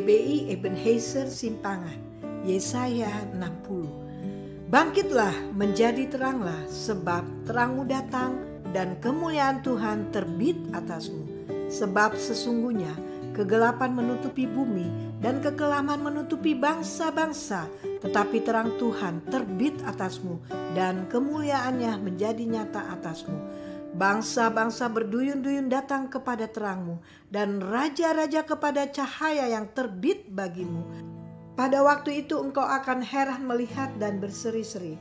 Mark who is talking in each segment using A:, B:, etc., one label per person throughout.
A: GBI Ebenezer Simpangan, Yesaya 60. Bangkitlah menjadi teranglah, sebab terangmu datang dan kemuliaan Tuhan terbit atasmu. Sebab sesungguhnya kegelapan menutupi bumi dan kekelaman menutupi bangsa-bangsa, tetapi terang Tuhan terbit atasmu dan kemuliaannya menjadi nyata atasmu. Bangsa-bangsa berduyun-duyun datang kepada terangmu dan raja-raja kepada cahaya yang terbit bagimu. Pada waktu itu engkau akan heran melihat dan berseri-seri.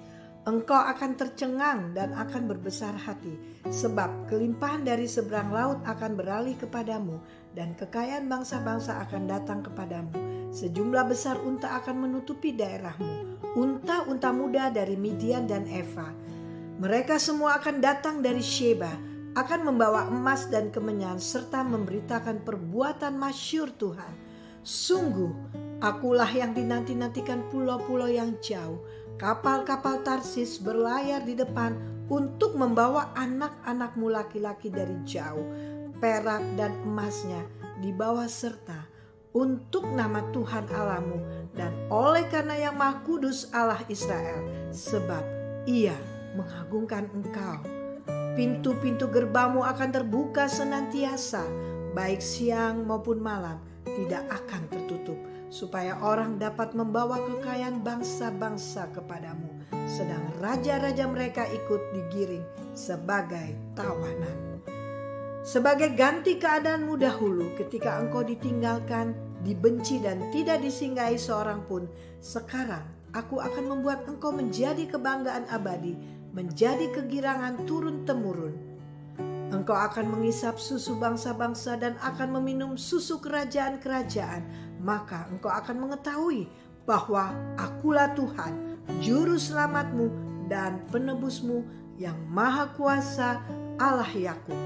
A: Engkau akan tercengang dan akan berbesar hati, sebab kelimpahan dari seberang laut akan beralih kepadamu dan kekayaan bangsa-bangsa akan datang kepadamu. Sejumlah besar unta akan menutupi daerahmu, unta-unta muda dari Midian dan Eva. Mereka semua akan datang dari Sheba, akan membawa emas dan kemenyan serta memberitakan perbuatan masyhur Tuhan. Sungguh, akulah yang dinanti-nantikan pulau-pulau yang jauh. Kapal-kapal Tarsis berlayar di depan untuk membawa anak-anakmu laki-laki dari jauh. Perak dan emasnya dibawa serta untuk nama Tuhan Allahmu dan oleh karena yang Maha Kudus Allah Israel, sebab Ia mengagungkan engkau. Pintu-pintu gerbangmu akan terbuka senantiasa, baik siang maupun malam tidak akan tertutup, supaya orang dapat membawa kekayaan bangsa-bangsa kepadamu, sedang raja-raja mereka ikut digiring sebagai tawanan. Sebagai ganti keadaanmu dahulu ketika engkau ditinggalkan, dibenci dan tidak disinggahi seorang pun, sekarang aku akan membuat engkau menjadi kebanggaan abadi, menjadi kegirangan turun-temurun. Engkau akan mengisap susu bangsa-bangsa dan akan meminum susu kerajaan-kerajaan. Maka engkau akan mengetahui bahwa akulah Tuhan, juru selamatmu dan penebusmu yang maha kuasa, Allah Yakub.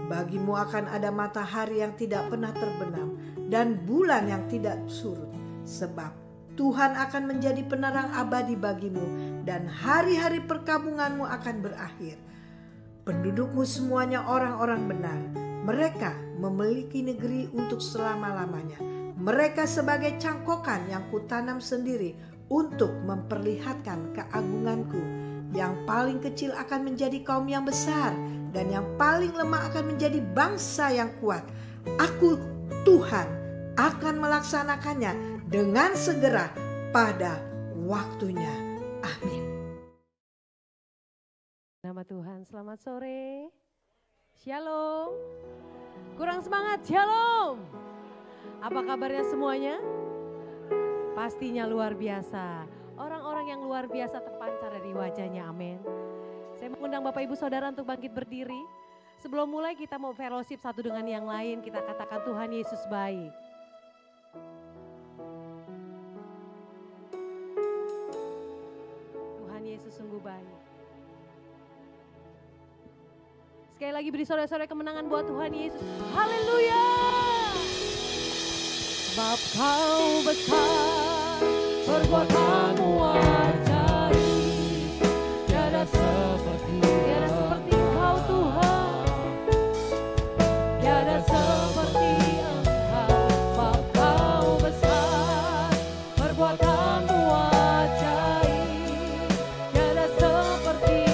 A: Bagimu akan ada matahari yang tidak pernah terbenam dan bulan yang tidak surut, sebab Tuhan akan menjadi penerang abadi bagimu dan hari-hari perkabunganmu akan berakhir. Pendudukmu semuanya orang-orang benar. Mereka memiliki negeri untuk selama-lamanya. Mereka sebagai cangkokan yang kutanam sendiri untuk memperlihatkan keagunganku. Yang paling kecil akan menjadi kaum yang besar dan yang paling lemah akan menjadi bangsa yang kuat. Aku Tuhan akan melaksanakannya dengan segera pada waktunya. Amin.
B: Nama Tuhan, selamat sore. Shalom. Kurang semangat, shalom. Apa kabarnya semuanya? Pastinya luar biasa. Orang-orang yang luar biasa terpancar dari wajahnya, amin. Saya mengundang Bapak Ibu Saudara untuk bangkit berdiri. Sebelum mulai kita mau fellowship satu dengan yang lain, kita katakan Tuhan Yesus baik. Tuhan Yesus sungguh baik. Sekali lagi beri sorak-sorai kemenangan buat Tuhan Yesus. Haleluya. Sebab kau besar, perbuatanmu ajaib, tiada seperti Engkau Tuhan, tiada seperti Engkau. Sebab kau besar, perbuatanmu ajaib, tiada seperti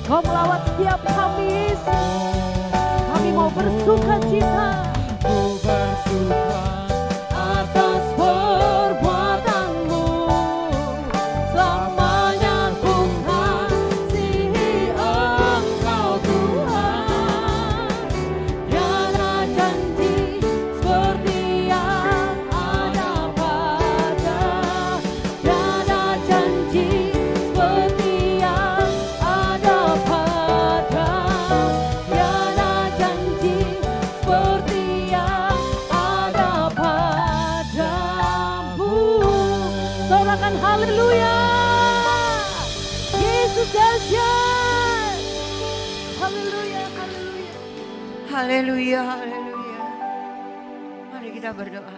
B: Kau melawat setiap kami, Yesus. Kami mau bersuka cita.
C: Ku bersuka atas perbuatanmu, selamanya ku kasihi Engkau Tuhan. Tiada janji seperti yang ada pada, tiada janji seperti yang ada pada, tiada janji seperti yang ada padamu. Sorakan haleluya. Yesus dahsyat. Haleluya, haleluya.
D: Haleluya, haleluya. Mari kita berdoa.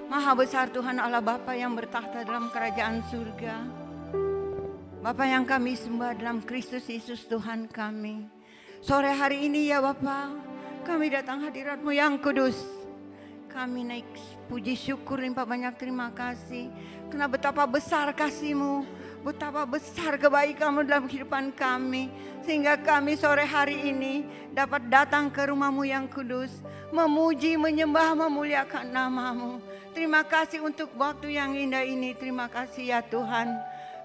D: Maha besar Tuhan Allah Bapa yang bertahta dalam kerajaan surga. Bapa yang kami sembah dalam Kristus Yesus Tuhan kami. Sore hari ini ya Bapa, kami datang hadirat-Mu yang kudus. Kami naik puji syukur limpah banyak terima kasih. Karena betapa besar kasih-Mu, betapa besar kebaikan-Mu dalam kehidupan kami. Sehingga kami sore hari ini dapat datang ke rumah-Mu yang kudus. Memuji, menyembah, memuliakan nama-Mu. Terima kasih untuk waktu yang indah ini. Terima kasih ya Tuhan.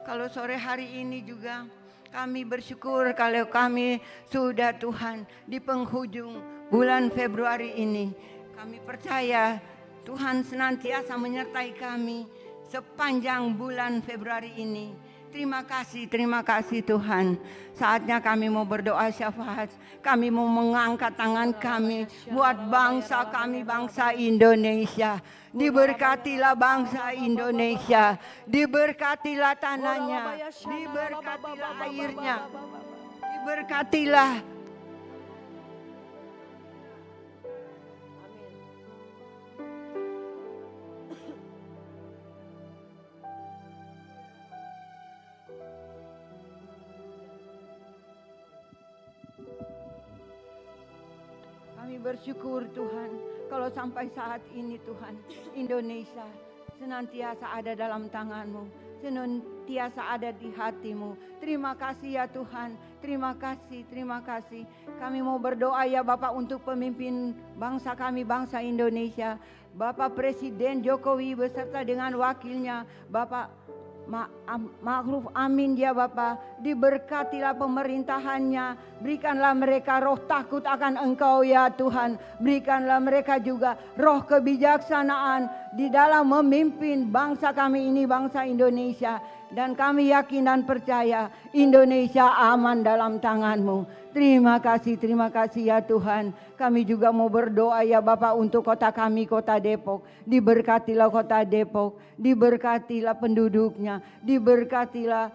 D: Kalau sore hari ini juga kami bersyukur kalau kami sudah Tuhan di penghujung bulan Februari ini. Kami percaya Tuhan senantiasa menyertai kami sepanjang bulan Februari ini. Terima kasih Tuhan. Saatnya kami mau berdoa syafaat. Kami mau mengangkat tangan kami buat bangsa kami, bangsa Indonesia. Diberkatilah bangsa Indonesia. Diberkatilah tanahnya. Diberkatilah airnya. Diberkatilah. Kami bersyukur Tuhan, kalau sampai saat ini Tuhan, Indonesia senantiasa ada dalam tangan-Mu, senantiasa ada di hati-Mu. Terima kasih ya Tuhan, terima kasih, terima kasih. Kami mau berdoa ya Bapak untuk pemimpin bangsa kami, bangsa Indonesia. Bapak Presiden Jokowi beserta dengan wakilnya, Bapak Ma'ruf Amin ya Bapak, diberkatilah pemerintahannya, berikanlah mereka roh takut akan Engkau ya Tuhan, berikanlah mereka juga roh kebijaksanaan di dalam memimpin bangsa kami ini, bangsa Indonesia. Dan kami yakin dan percaya Indonesia aman dalam tangan-Mu. Terima kasih ya Tuhan. Kami juga mau berdoa ya Bapak untuk kota kami, kota Depok. Diberkatilah kota Depok, diberkatilah penduduknya, diberkatilah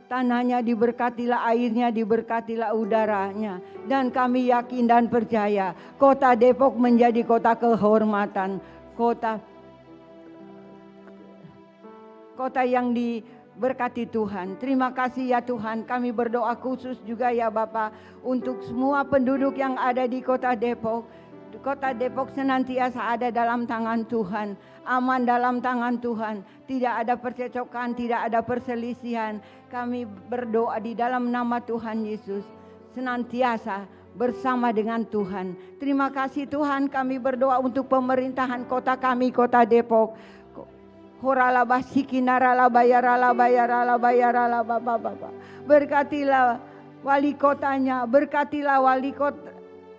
D: tanahnya, diberkatilah airnya, diberkatilah udaranya. Dan kami yakin dan percaya kota Depok menjadi kota kehormatan, kota yang diberkati Tuhan. Terima kasih ya Tuhan. Kami berdoa khusus juga ya Bapak untuk semua penduduk yang ada di kota Depok. Kota Depok senantiasa ada dalam tangan Tuhan, aman dalam tangan Tuhan. Tidak ada percecokan, tidak ada perselisihan. Kami berdoa di dalam nama Tuhan Yesus, senantiasa bersama dengan Tuhan. Terima kasih Tuhan. Kami berdoa untuk pemerintahan kota kami, kota Depok. Berkatilah wali kotanya, berkatilah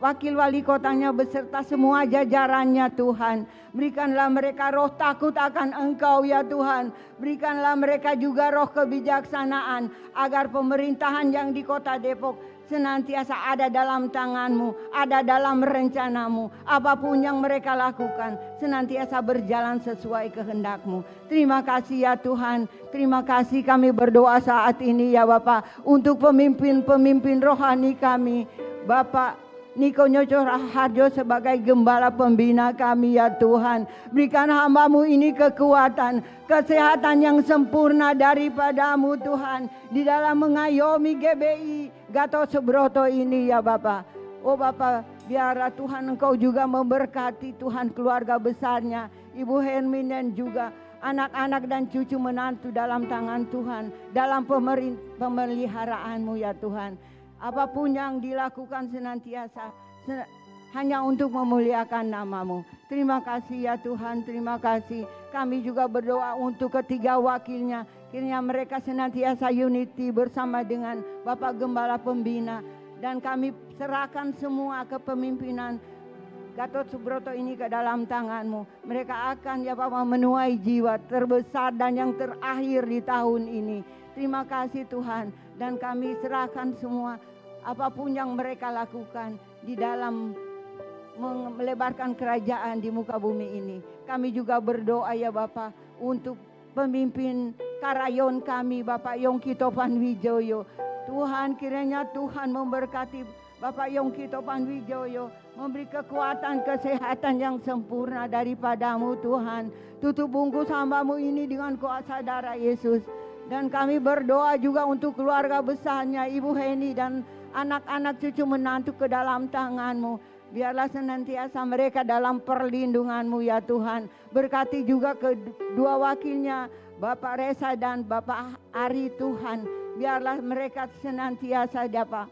D: wakil wali kotanya beserta semua jajarannya Tuhan. Berikanlah mereka roh takut akan Engkau ya Tuhan. Berikanlah mereka juga roh kebijaksanaan agar pemerintahan yang di kota Depok senantiasa ada dalam tangan-Mu, ada dalam rencana-Mu. Apapun yang mereka lakukan senantiasa berjalan sesuai kehendak-Mu. Terima kasih ya Tuhan. Terima kasih kami berdoa saat ini ya Bapak untuk pemimpin-pemimpin rohani kami. Bapak Niko Nyocor Harjo sebagai gembala pembina kami ya Tuhan. Berikan hamba-Mu ini kekuatan, kesehatan yang sempurna daripada-Mu Tuhan. Di dalam mengayomi GBI Gatot Subroto ini ya Bapak. Oh Bapak, biarlah Tuhan Engkau juga memberkati Tuhan keluarga besarnya. Ibu Hermin dan juga anak-anak dan cucu menantu dalam tangan Tuhan, dalam pemeliharaanmu ya Tuhan. Apapun yang dilakukan senantiasa hanya untuk memuliakan namamu. Terima kasih ya Tuhan, terima kasih. Kami juga berdoa untuk ketiga wakilnya. Kiranya mereka senantiasa unity bersama dengan Bapak Gembala Pembina. Dan kami serahkan semua kepemimpinan Gatot Subroto ini ke dalam tangan-Mu. Mereka akan ya Bapak menuai jiwa terbesar dan yang terakhir di tahun ini. Terima kasih Tuhan. Dan kami serahkan semua apapun yang mereka lakukan di dalam melebarkan kerajaan di muka bumi ini. Kami juga berdoa ya Bapak untuk pemimpin Karayon kami Bapak Yongki Topan Wijoyo. Tuhan kiranya Tuhan memberkati Bapak Yongki Topan Wijoyo, memberi kekuatan kesehatan yang sempurna daripada-Mu Tuhan. Tutup bungkus hamba-Mu ini dengan kuasa darah Yesus. Dan kami berdoa juga untuk keluarga besarnya Ibu Heni dan anak-anak cucu menantu ke dalam tangan-Mu. Biarlah senantiasa mereka dalam perlindungan-Mu ya Tuhan. Berkati juga kedua wakilnya Bapak Resa dan Bapak Ari Tuhan. Biarlah mereka senantiasa dapat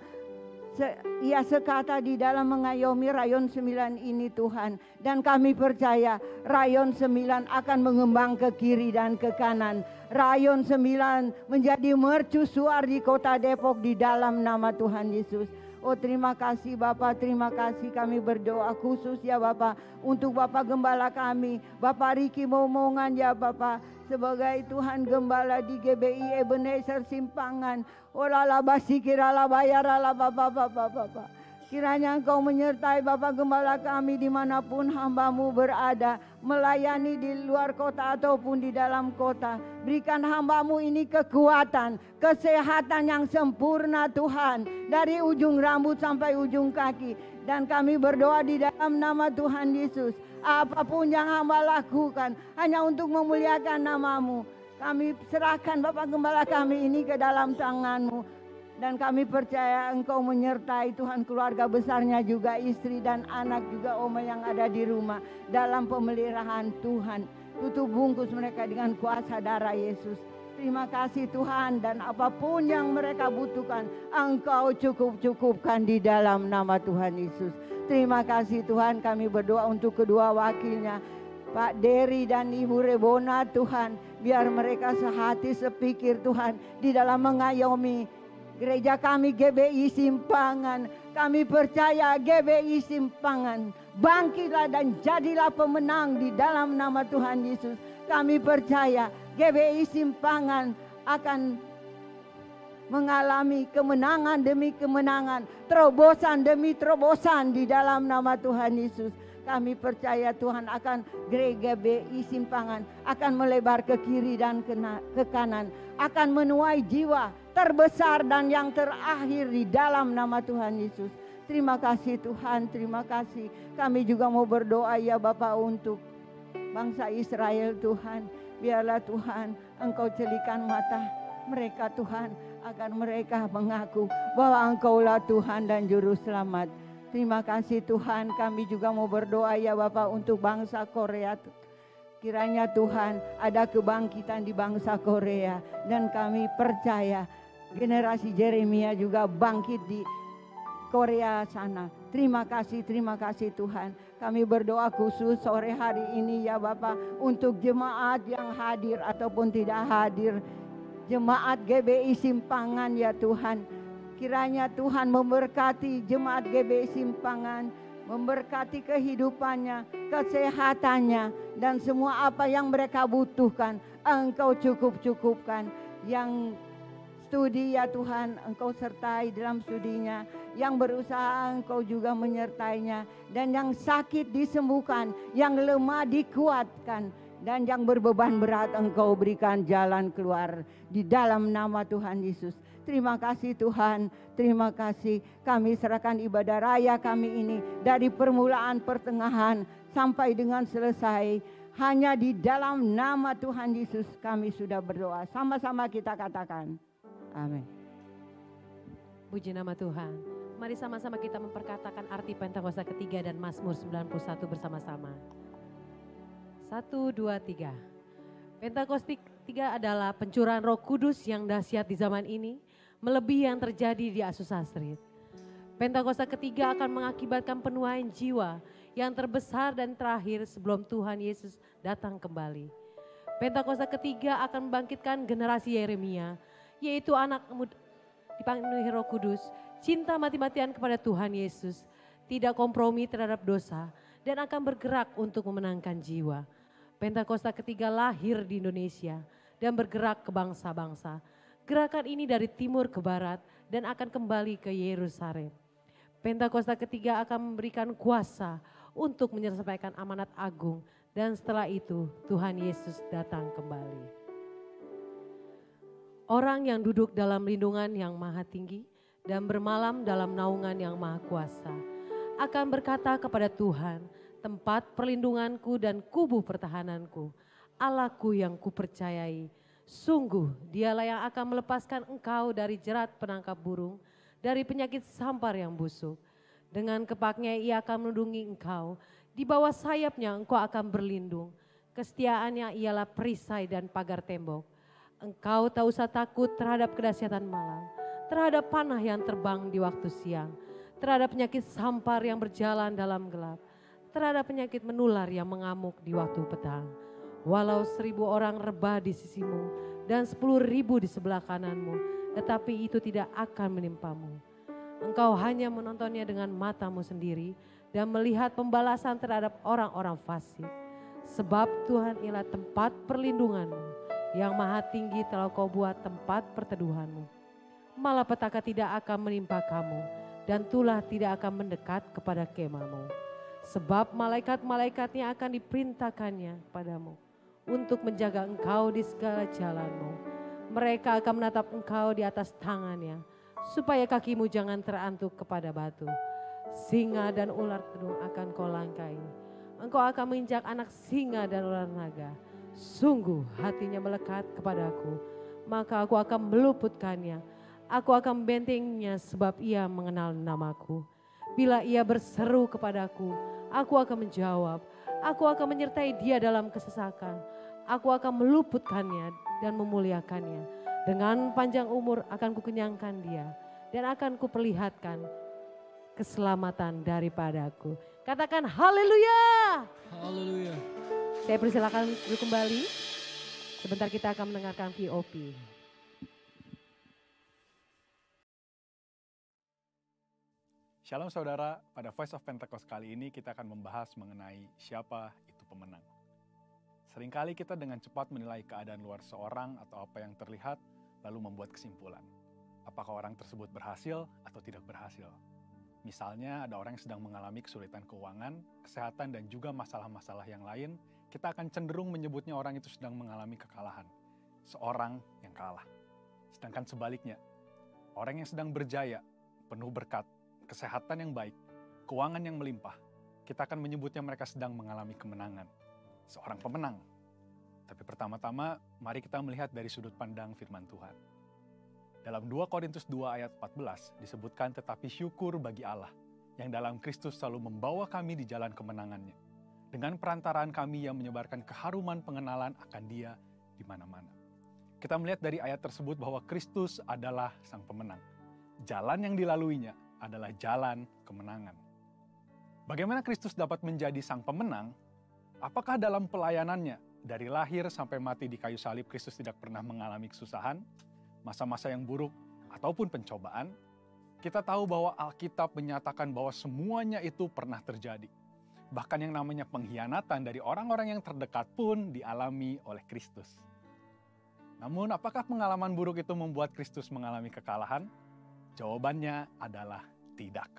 D: ia sekata di dalam mengayomi Rayon 9 ini Tuhan. Dan kami percaya Rayon 9 akan mengembang ke kiri dan ke kanan. Rayon 9 menjadi mercusuar di kota Depok di dalam nama Tuhan Yesus. Oh terima kasih Bapak, terima kasih. Kami berdoa khusus ya Bapak untuk Bapak Gembala kami, Bapak Riki Momongan ya Bapak, sebagai Tuhan Gembala di GBI Ebenezer Simpangan. Oh lala basi kirala bayar lala Bapak. Kiranya Engkau menyertai Bapak Gembala kami dimanapun hamba-Mu berada, melayani di luar kota ataupun di dalam kota. Berikan hamba-Mu ini kekuatan, kesehatan yang sempurna Tuhan, dari ujung rambut sampai ujung kaki. Dan kami berdoa di dalam nama Tuhan Yesus, apapun yang hamba lakukan hanya untuk memuliakan nama-Mu. Kami serahkan Bapak Gembala kami ini ke dalam tangan-Mu. Dan kami percaya Engkau menyertai Tuhan keluarga besarnya juga, istri dan anak juga Oma yang ada di rumah. Dalam pemeliharaan Tuhan. Tutup bungkus mereka dengan kuasa darah Yesus. Terima kasih Tuhan, dan apapun yang mereka butuhkan Engkau cukupkan di dalam nama Tuhan Yesus. Terima kasih Tuhan, kami berdoa untuk kedua wakilnya Pak Dery dan Ibu Rebona Tuhan. Biar mereka sehati sepikir Tuhan di dalam mengayomi gereja kami GBI Simpangan. Kami percaya GBI Simpangan bangkitlah dan jadilah pemenang di dalam nama Tuhan Yesus. Kami percaya GBI Simpangan akan mengalami kemenangan demi kemenangan, terobosan demi terobosan di dalam nama Tuhan Yesus. Kami percaya Tuhan akan gereja GBI Simpangan akan melebar ke kiri dan ke kanan, akan menuai jiwa terbesar dan yang terakhir di dalam nama Tuhan Yesus. Terima kasih Tuhan, terima kasih. Kami juga mau berdoa ya Bapak untuk bangsa Israel Tuhan. Biarlah Tuhan Engkau celikan mata mereka Tuhan, agar mereka mengaku bahwa Engkaulah Tuhan dan Juru Selamat. Terima kasih Tuhan, kami juga mau berdoa ya Bapak untuk bangsa Korea. Kiranya Tuhan ada kebangkitan di bangsa Korea, dan kami percaya generasi Jeremia juga bangkit di Korea sana. Terima kasih Tuhan. Kami berdoa khusus sore hari ini ya Bapak untuk jemaat yang hadir ataupun tidak hadir. Jemaat GBI Simpangan ya Tuhan. Kiranya Tuhan memberkati jemaat GBI Simpangan, memberkati kehidupannya, kesehatannya, dan semua apa yang mereka butuhkan Engkau cukupkan. Yang studi ya Tuhan Engkau sertai dalam studinya, yang berusaha Engkau juga menyertainya, dan yang sakit disembuhkan, yang lemah dikuatkan, dan yang berbeban berat Engkau berikan jalan keluar di dalam nama Tuhan Yesus. Terima kasih Tuhan, terima kasih. Kami serahkan ibadah raya kami ini dari permulaan pertengahan sampai dengan selesai. Hanya di dalam nama Tuhan Yesus kami sudah berdoa. Sama-sama kita katakan, amin.
B: Puji nama Tuhan. Mari sama-sama kita memperkatakan arti Pentakosta ketiga dan Mazmur 91 bersama-sama. 1, 2, 3. Pentakosta ketiga adalah pencurahan Roh Kudus yang dahsyat di zaman ini, melebihi yang terjadi di Azusa Street. Pentakosta ketiga akan mengakibatkan penuaian jiwa yang terbesar dan terakhir sebelum Tuhan Yesus datang kembali. Pentakosta ketiga akan membangkitkan generasi Yeremia, yaitu anak muda dipenuhi Roh Kudus, cinta mati-matian kepada Tuhan Yesus, tidak kompromi terhadap dosa, dan akan bergerak untuk memenangkan jiwa. Pentakosta ketiga lahir di Indonesia dan bergerak ke bangsa-bangsa. Gerakan ini dari timur ke barat dan akan kembali ke Yerusalem. Pentakosta ketiga akan memberikan kuasa untuk menyelesaikan amanat agung dan setelah itu Tuhan Yesus datang kembali. Orang yang duduk dalam lindungan yang maha tinggi dan bermalam dalam naungan yang maha kuasa akan berkata kepada Tuhan, tempat perlindunganku dan kubu pertahananku, Allahku yang kupercayai. Sungguh dialah yang akan melepaskan engkau dari jerat penangkap burung, dari penyakit sampar yang busuk. Dengan kepaknya ia akan melindungi engkau, di bawah sayapnya engkau akan berlindung. Kesetiaannya ialah perisai dan pagar tembok. Engkau tak usah takut terhadap kedahsyatan malam, terhadap panah yang terbang di waktu siang, terhadap penyakit sampar yang berjalan dalam gelap, terhadap penyakit menular yang mengamuk di waktu petang. Walau 1.000 orang rebah di sisimu dan 10.000 di sebelah kananmu, tetapi itu tidak akan menimpamu. Engkau hanya menontonnya dengan matamu sendiri dan melihat pembalasan terhadap orang-orang fasik. Sebab Tuhan ialah tempat perlindunganmu, yang maha tinggi telah kau buat tempat perteduhanmu. Malapetaka tidak akan menimpa kamu dan tulah tidak akan mendekat kepada kemahmu. Sebab malaikat-malaikatnya akan diperintahkannya padamu untuk menjaga engkau di segala jalanmu. Mereka akan menatap engkau di atas tangannya, supaya kakimu jangan terantuk kepada batu. Singa dan ular gedung akan kau langkai. Engkau akan menginjak anak singa dan ular naga. Sungguh hatinya melekat kepadaku, maka aku akan meluputkannya. Aku akan membentengnya sebab ia mengenal namaku. Bila ia berseru kepadaku, aku akan menjawab. Aku akan menyertai dia dalam kesesakan. Aku akan meluputkannya dan memuliakannya. Dengan panjang umur akan kukenyangkan dia dan akan kuperlihatkan keselamatan daripadaku. Katakan haleluya.
E: Haleluya.
B: Saya persilakan duduk kembali. Sebentar kita akan mendengarkan VOP.
E: Shalom saudara, pada Voice of Pentecost kali ini kita akan membahas mengenai siapa itu pemenang. Seringkali kita dengan cepat menilai keadaan luar seorang atau apa yang terlihat, lalu membuat kesimpulan. Apakah orang tersebut berhasil atau tidak berhasil? Misalnya ada orang yang sedang mengalami kesulitan keuangan, kesehatan dan juga masalah-masalah yang lain, kita akan cenderung menyebutnya orang itu sedang mengalami kekalahan. Seorang yang kalah. Sedangkan sebaliknya, orang yang sedang berjaya, penuh berkat, kesehatan yang baik, keuangan yang melimpah, kita akan menyebutnya mereka sedang mengalami kemenangan. Seorang pemenang. Tapi pertama-tama, mari kita melihat dari sudut pandang firman Tuhan. Dalam 2 Korintus 2 ayat 14 disebutkan, tetapi syukur bagi Allah yang dalam Kristus selalu membawa kami di jalan kemenangannya. Dengan perantaraan kami yang menyebarkan keharuman pengenalan akan Dia di mana-mana. Kita melihat dari ayat tersebut bahwa Kristus adalah sang pemenang. Jalan yang dilaluinya adalah jalan kemenangan. Bagaimana Kristus dapat menjadi sang pemenang? Apakah dalam pelayanannya, dari lahir sampai mati di kayu salib, Kristus tidak pernah mengalami kesusahan, masa-masa yang buruk, ataupun pencobaan? Kita tahu bahwa Alkitab menyatakan bahwa semuanya itu pernah terjadi. Bahkan yang namanya pengkhianatan dari orang-orang yang terdekat pun dialami oleh Kristus. Namun apakah pengalaman buruk itu membuat Kristus mengalami kekalahan? Jawabannya adalah tidak.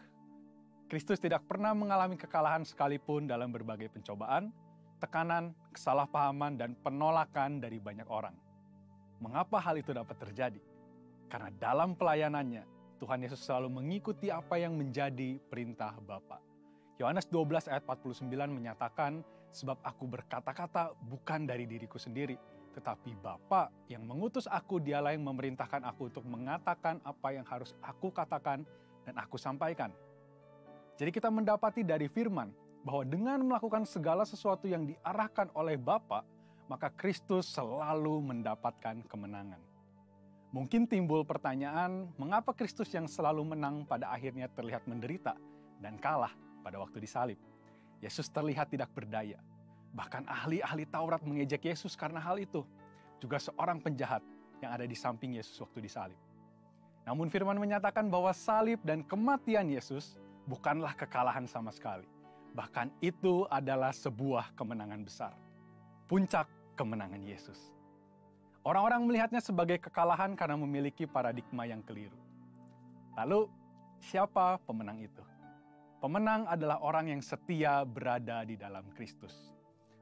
E: Kristus tidak pernah mengalami kekalahan sekalipun dalam berbagai pencobaan, tekanan, kesalahpahaman, dan penolakan dari banyak orang. Mengapa hal itu dapat terjadi? Karena dalam pelayanannya, Tuhan Yesus selalu mengikuti apa yang menjadi perintah Bapa. Yohanes 12 ayat 49 menyatakan, sebab aku berkata-kata bukan dari diriku sendiri, tetapi Bapa yang mengutus aku, Dialah yang memerintahkan aku untuk mengatakan apa yang harus aku katakan dan aku sampaikan. Jadi kita mendapati dari firman bahwa dengan melakukan segala sesuatu yang diarahkan oleh Bapa, maka Kristus selalu mendapatkan kemenangan. Mungkin timbul pertanyaan, mengapa Kristus yang selalu menang pada akhirnya terlihat menderita dan kalah pada waktu disalib? Yesus terlihat tidak berdaya. Bahkan ahli-ahli Taurat mengejek Yesus karena hal itu. Juga seorang penjahat yang ada di samping Yesus waktu disalib. Namun firman menyatakan bahwa salib dan kematian Yesus bukanlah kekalahan sama sekali. Bahkan itu adalah sebuah kemenangan besar. Puncak kemenangan Yesus. Orang-orang melihatnya sebagai kekalahan karena memiliki paradigma yang keliru. Lalu, siapa pemenang itu? Pemenang adalah orang yang setia berada di dalam Kristus.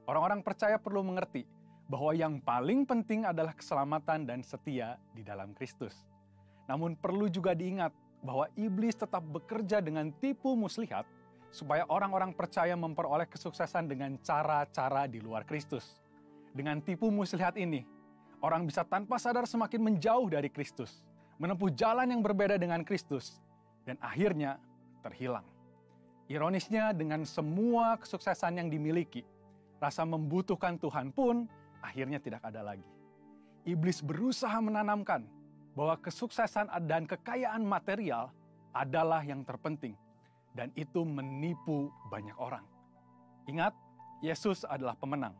E: Orang-orang percaya perlu mengerti bahwa yang paling penting adalah keselamatan dan setia di dalam Kristus. Namun perlu juga diingat bahwa iblis tetap bekerja dengan tipu muslihat supaya orang-orang percaya memperoleh kesuksesan dengan cara-cara di luar Kristus. Dengan tipu muslihat ini, orang bisa tanpa sadar semakin menjauh dari Kristus, menempuh jalan yang berbeda dengan Kristus, dan akhirnya terhilang. Ironisnya, dengan semua kesuksesan yang dimiliki, rasa membutuhkan Tuhan pun akhirnya tidak ada lagi. Iblis berusaha menanamkan bahwa kesuksesan dan kekayaan material adalah yang terpenting, dan itu menipu banyak orang. Ingat, Yesus adalah pemenang.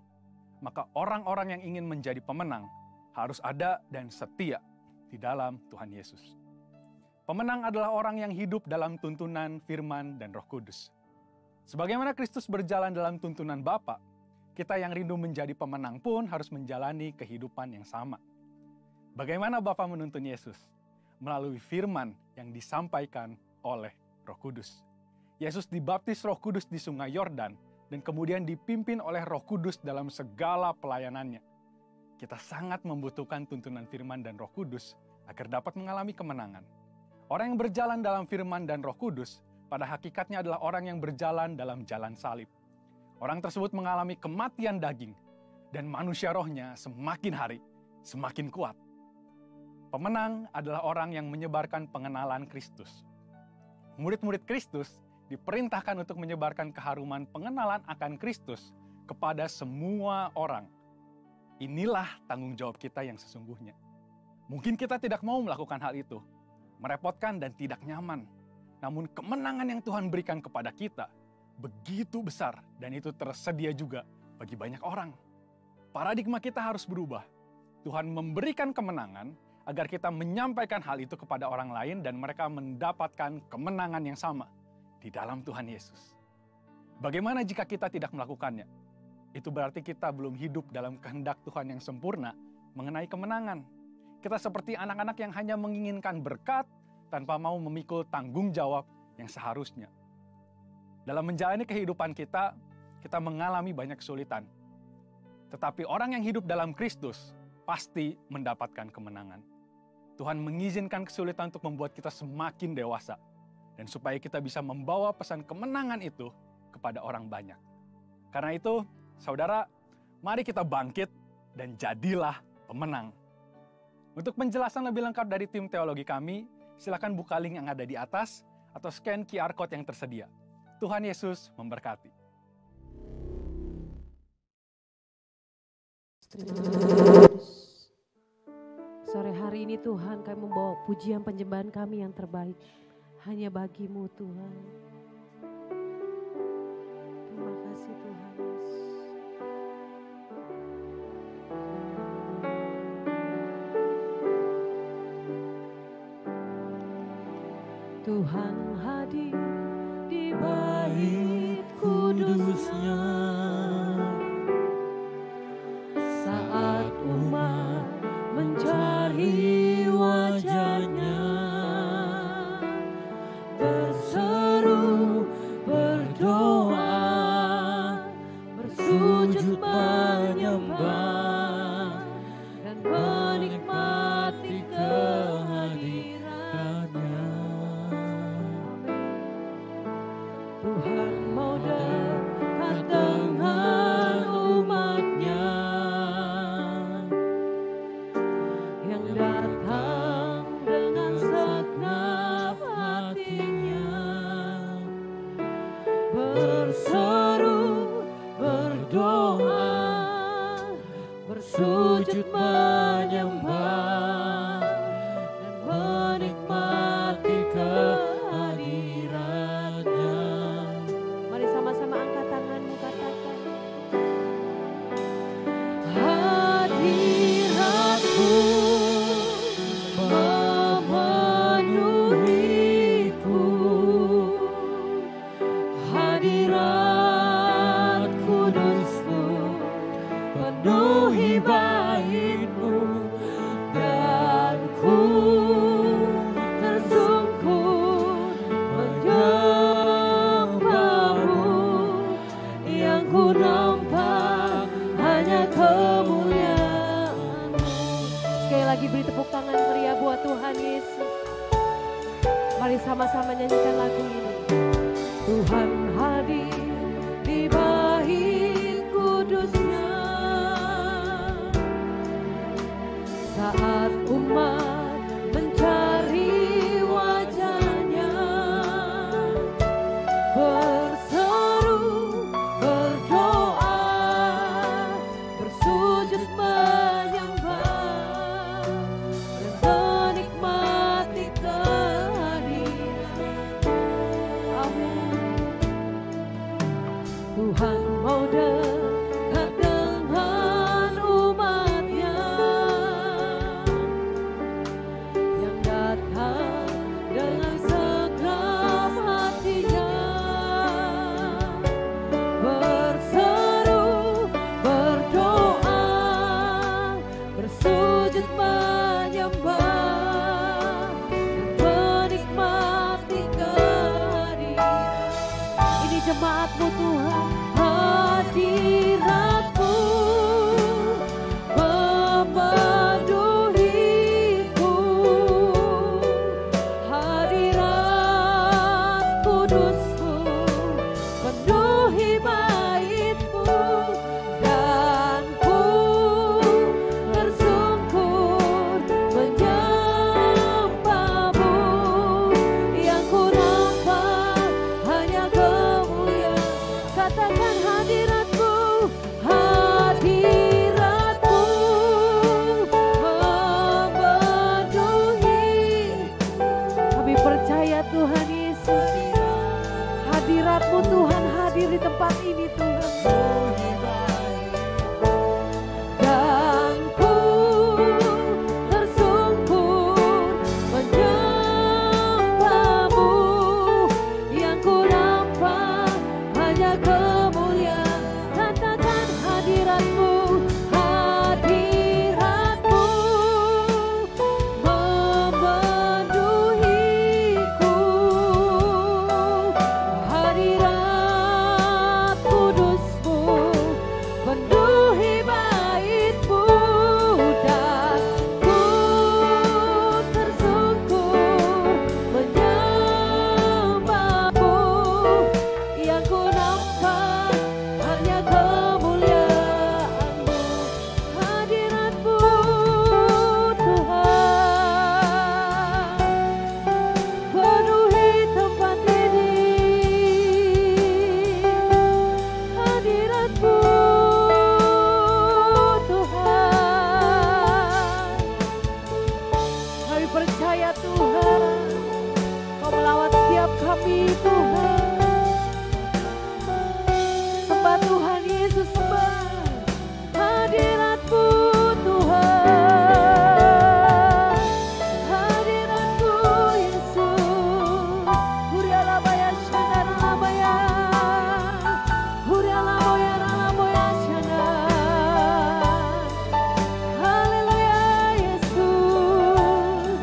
E: Maka orang-orang yang ingin menjadi pemenang harus ada dan setia di dalam Tuhan Yesus. Pemenang adalah orang yang hidup dalam tuntunan firman dan Roh Kudus. Sebagaimana Kristus berjalan dalam tuntunan Bapa, kita yang rindu menjadi pemenang pun harus menjalani kehidupan yang sama. Bagaimana Bapa menuntun Yesus? Melalui firman yang disampaikan oleh Roh Kudus. Yesus dibaptis Roh Kudus di Sungai Yordan dan kemudian dipimpin oleh Roh Kudus dalam segala pelayanannya. Kita sangat membutuhkan tuntunan firman dan Roh Kudus agar dapat mengalami kemenangan. Orang yang berjalan dalam firman dan Roh Kudus pada hakikatnya adalah orang yang berjalan dalam jalan salib. Orang tersebut mengalami kematian daging dan manusia rohnya semakin hari semakin kuat. Pemenang adalah orang yang menyebarkan pengenalan Kristus. Murid-murid Kristus diperintahkan untuk menyebarkan keharuman pengenalan akan Kristus kepada semua orang. Inilah tanggung jawab kita yang sesungguhnya. Mungkin kita tidak mau melakukan hal itu, merepotkan dan tidak nyaman. Namun kemenangan yang Tuhan berikan kepada kita begitu besar dan itu tersedia juga bagi banyak orang. Paradigma kita harus berubah. Tuhan memberikan kemenangan agar kita menyampaikan hal itu kepada orang lain dan mereka mendapatkan kemenangan yang sama di dalam Tuhan Yesus. Bagaimana jika kita tidak melakukannya? Itu berarti kita belum hidup dalam kehendak Tuhan yang sempurna mengenai kemenangan. Kita seperti anak-anak yang hanya menginginkan berkat tanpa mau memikul tanggung jawab yang seharusnya. Dalam menjalani kehidupan kita mengalami banyak kesulitan. Tetapi orang yang hidup dalam Kristus pasti mendapatkan kemenangan. Tuhan mengizinkan kesulitan untuk membuat kita semakin dewasa. Dan supaya kita bisa membawa pesan kemenangan itu kepada orang banyak. Karena itu, saudara, mari kita bangkit dan jadilah pemenang. Untuk penjelasan lebih lengkap dari tim teologi kami, silakan buka link yang ada di atas atau scan QR Code yang tersedia. Tuhan Yesus memberkati.
B: Sore hari ini Tuhan, kami membawa pujian penyembahan kami yang terbaik hanya bagi-Mu Tuhan. Terima kasih Tuhan Yesus. Tuhan hadir di bait kudus-Nya saat umat mencari wajah-Nya, berseru, berdoa, bersujud menyembah dan menikmati kehadiran-Nya. Tuhan mau dekat dengan umat-Nya yang datang dengan segenap hatinya, berseru, berdoa, sama-sama nyanyikan lagu ini. Tuhan hadir di bait kudusnya saat umat mencari wajahnya, berseru, berdoa, bersujud menyembah dan menikmati kehadiran. Amin. Tuhan mau dekat dengan umatnya yang datang dengan segenap hatinya, berseru, berdoa, bersujud menyembah dan menikmati kehadiran. Ini jemaat-Mu Tuhan, hadirat-Mu memenuhiku, hadirat kudus-Mu penuhi bait-Mu, dan ku tersungkur menyembah-Mu, yang ku nampak hanya kemuliaan. Katakan hadirat-Mu, hadirat-Mu memenuhi. Kami percaya Tuhan Yesus, hadirat-Mu Tuhan hadir di tempat ini Tuhan. Dan ku tersungkur menyembah-Mu, yang ku nampak hanya kemuliaan. Katakan hadirat-Mu, hadirat-Mu memenuhiku, hadirat kudus-Mu penuhi bait-Mu, dan ku tersungkur menyembah-Mu, yang ku nampak hanya kemuliaan-Mu. Hadirat-Mu Tuhan penuhi tempat ini, hadirat-Mu Tuhan. Kami percaya Tuhan, Kau melawat setiap kami Tuhan. Sembah Tuhan Yesus, sembah hadirat-Mu Tuhan, hadirat-Mu Yesus. Hurialabaya shandaralabaya, hurialaboya ralaboya shandar. Haleluya Yesus,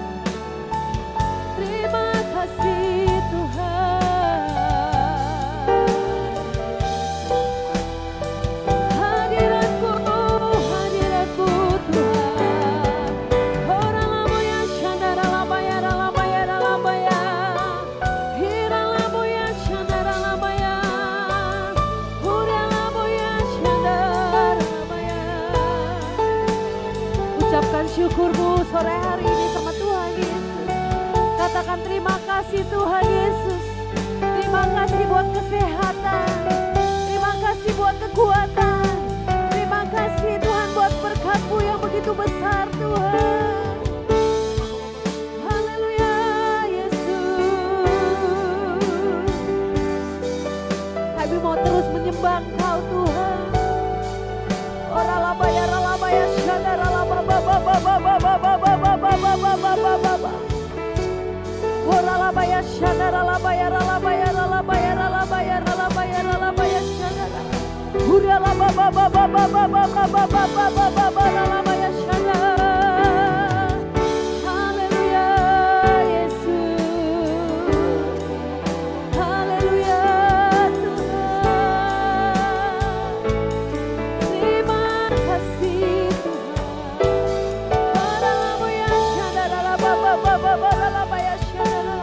B: terima kasih Tuhan. Hadirat-Mu, hadirat-Mu Tuhan. Horalaboya shandaralabaya ralabaya ralabaya, hiralaboya shandaralabaya, hurialaboya shandaralabaya. Ucapkan syukur-Mu sore hari ini sama Tuhan Yesus. Katakan terima kasih Tuhan Yesus. Terima kasih buat kesehatan. Terima kasih buat kekuatan. Terima kasih Tuhan buat berkat-Mu yang begitu besar Tuhan. Haleluya Yesus. Kami mau terus menyembah Engkau Tuhan. Oralabaya ralabaya shandaralababa. Oralabaya shandaralabaya ralabaya ralabaya ralabaya ralabaya ralabaya shandara. Hurialababa ralabaya shandara. Haleluya Yesus. Haleluya Tuhan. Terima kasih Tuhan. Oralabaya shandaralababa ralabaya shandara.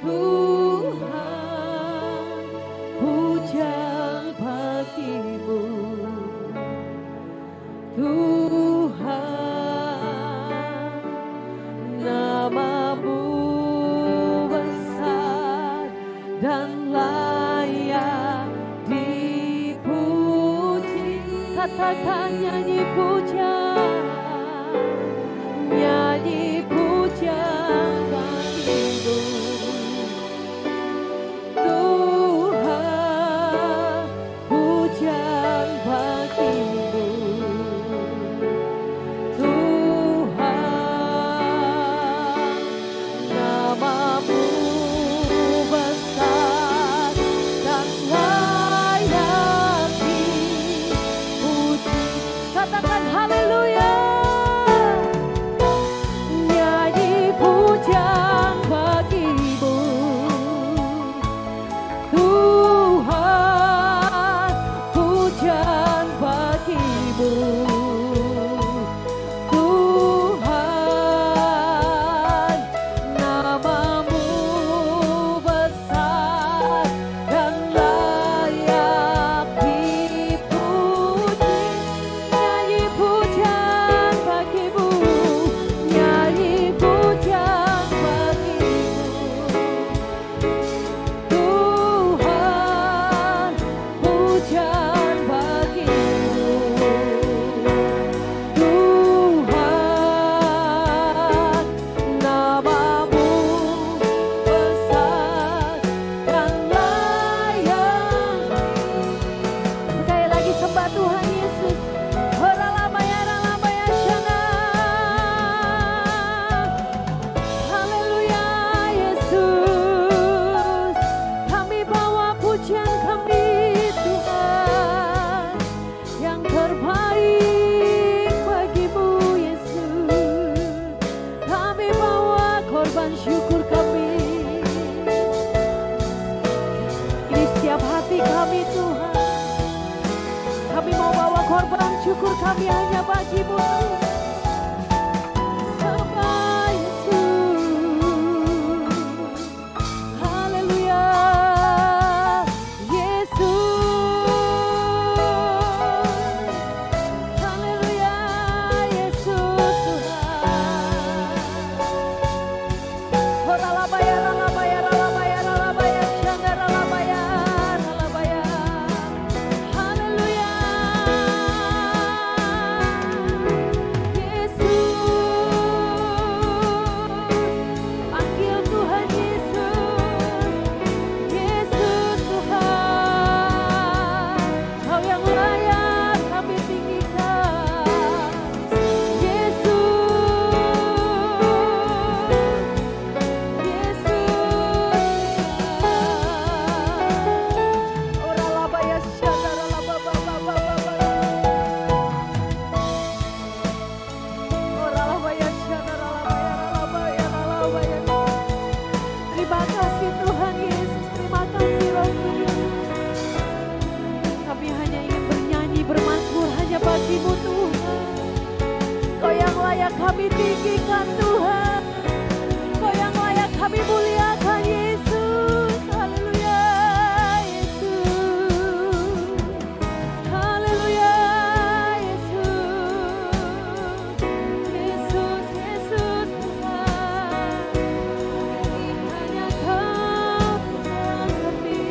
C: Tuhan, pujian bagimu. Tuhan, nama-Mu besar dan layak dipuji. Katakan nyanyi pujian, nyanyi pujian bagimu. Tuhan, pujian bagimu. Katakan haleluya. Nyanyi pujian bagimu. Tuhan, pujian bagimu. Tuhan, nama-Mu besar dan layak dipuji. Nyanyi pujian bagimu, nyanyi pujian bagimu. Tuhan, pujian bagimu. Tuhan, nama-Mu besar dan layak. Sekali lagi sembah Tuhan Yesus. Haleluya Yesus, kami bawa pujian kami Tuhan, yang terbaik bagimu Yesus. Kami bawa korban syukur kami. Ini setiap hati kami Tuhan. Kami mau bawa korban syukur kami hanya bagimu Tuhan. Sembah Yesus. Haleluya Yesus. Haleluya Yesus Tuhan. Ralabaya, ralabaya, ralabaya, ralabaya, syanda, ralabaya, ralabaya. Haleluya layak kami tinggikan Tuhan, Kau yang layak kami muliakan Yesus. Haleluya Yesus, haleluya Yesus, Yesus, Yesus Tuhan, hanya Kau Tuhan kami.